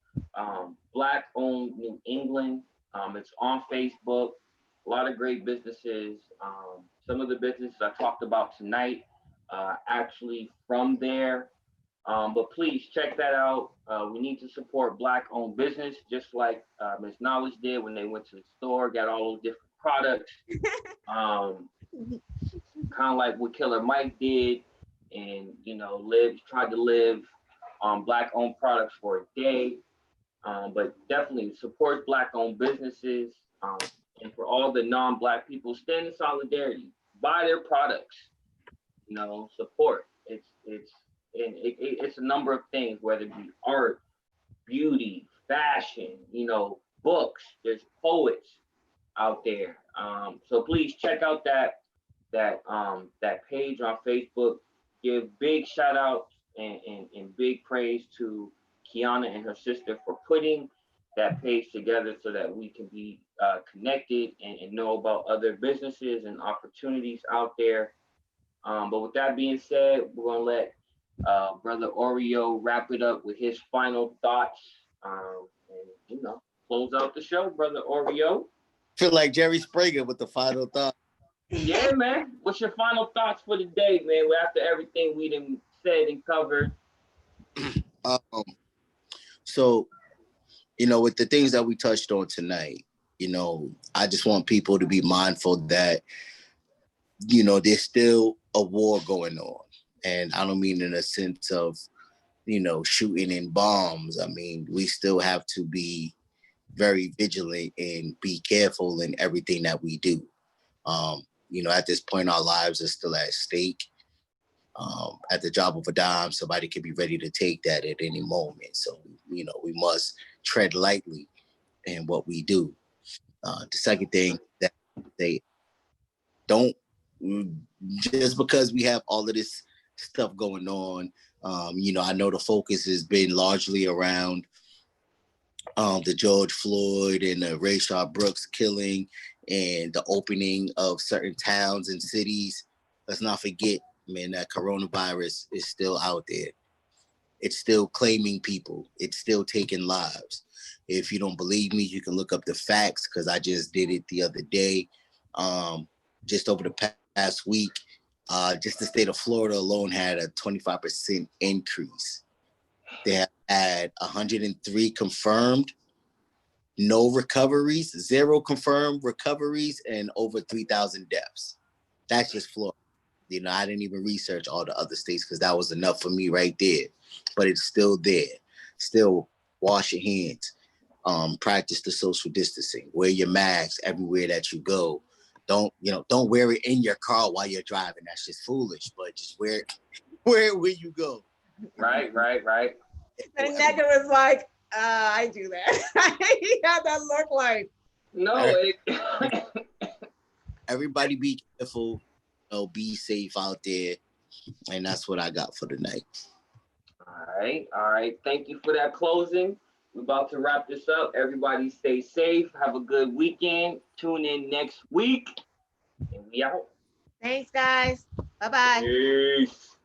Black owned New England. It's on Facebook. A lot of great businesses. Some of the businesses I talked about tonight actually from there. But please check that out. We need to support Black owned business, just like Ms. Knowledge did when they went to the store, got all those different products. Kind of like what Killer Mike did, and tried to live on Black-owned products for a day. But definitely support Black-owned businesses, and for all the non-Black people, stand in solidarity, buy their products. Support. It's a number of things, whether it be art, beauty, fashion, books. There's poets out there. So please check out that page on Facebook. Give big shout outs and big praise to Kiana and her sister for putting that page together so that we can be connected and know about other businesses and opportunities out there. But with that being said, we're gonna let Brother Oreo wrap it up with his final thoughts. and close out the show, brother Oreo. Feel like Jerry Springer with the final thought. Yeah, man. What's your final thoughts for the day, man? After everything we done said and covered. So, with the things that we touched on tonight, I just want people to be mindful that, there's still a war going on. And I don't mean in a sense of, shooting in bombs. I mean, we still have to be very vigilant and be careful in everything that we do. At this point, our lives are still at stake. At the drop of a dime, somebody could be ready to take that at any moment. So, we must tread lightly in what we do. The second thing that they don't, just because we have all of this stuff going on, I know the focus has been largely around the George Floyd and the Rayshard Brooks killing and the opening of certain towns and cities. Let's not forget, man, that coronavirus is still out there. It's still claiming people. It's still taking lives. If you don't believe me, you can look up the facts because I just did it the other day. Just over the past week, just the state of Florida alone had a 25% increase. They have had 103 confirmed, no recoveries, 0 confirmed recoveries, and over 3,000 deaths. That's just Florida. I didn't even research all the other states because that was enough for me right there. But it's still there. Still wash your hands. Practice the social distancing. Wear your mask everywhere that you go. Don't wear it in your car while you're driving. That's just foolish. But just wear it where you go. Right. And Nigga was like, I do that. He had that look like. No. Everybody be careful. Be safe out there. And that's what I got for tonight. All right. Thank you for that closing. We're about to wrap this up. Everybody stay safe. Have a good weekend. Tune in next week. And we out. Thanks, guys. Bye-bye. Peace.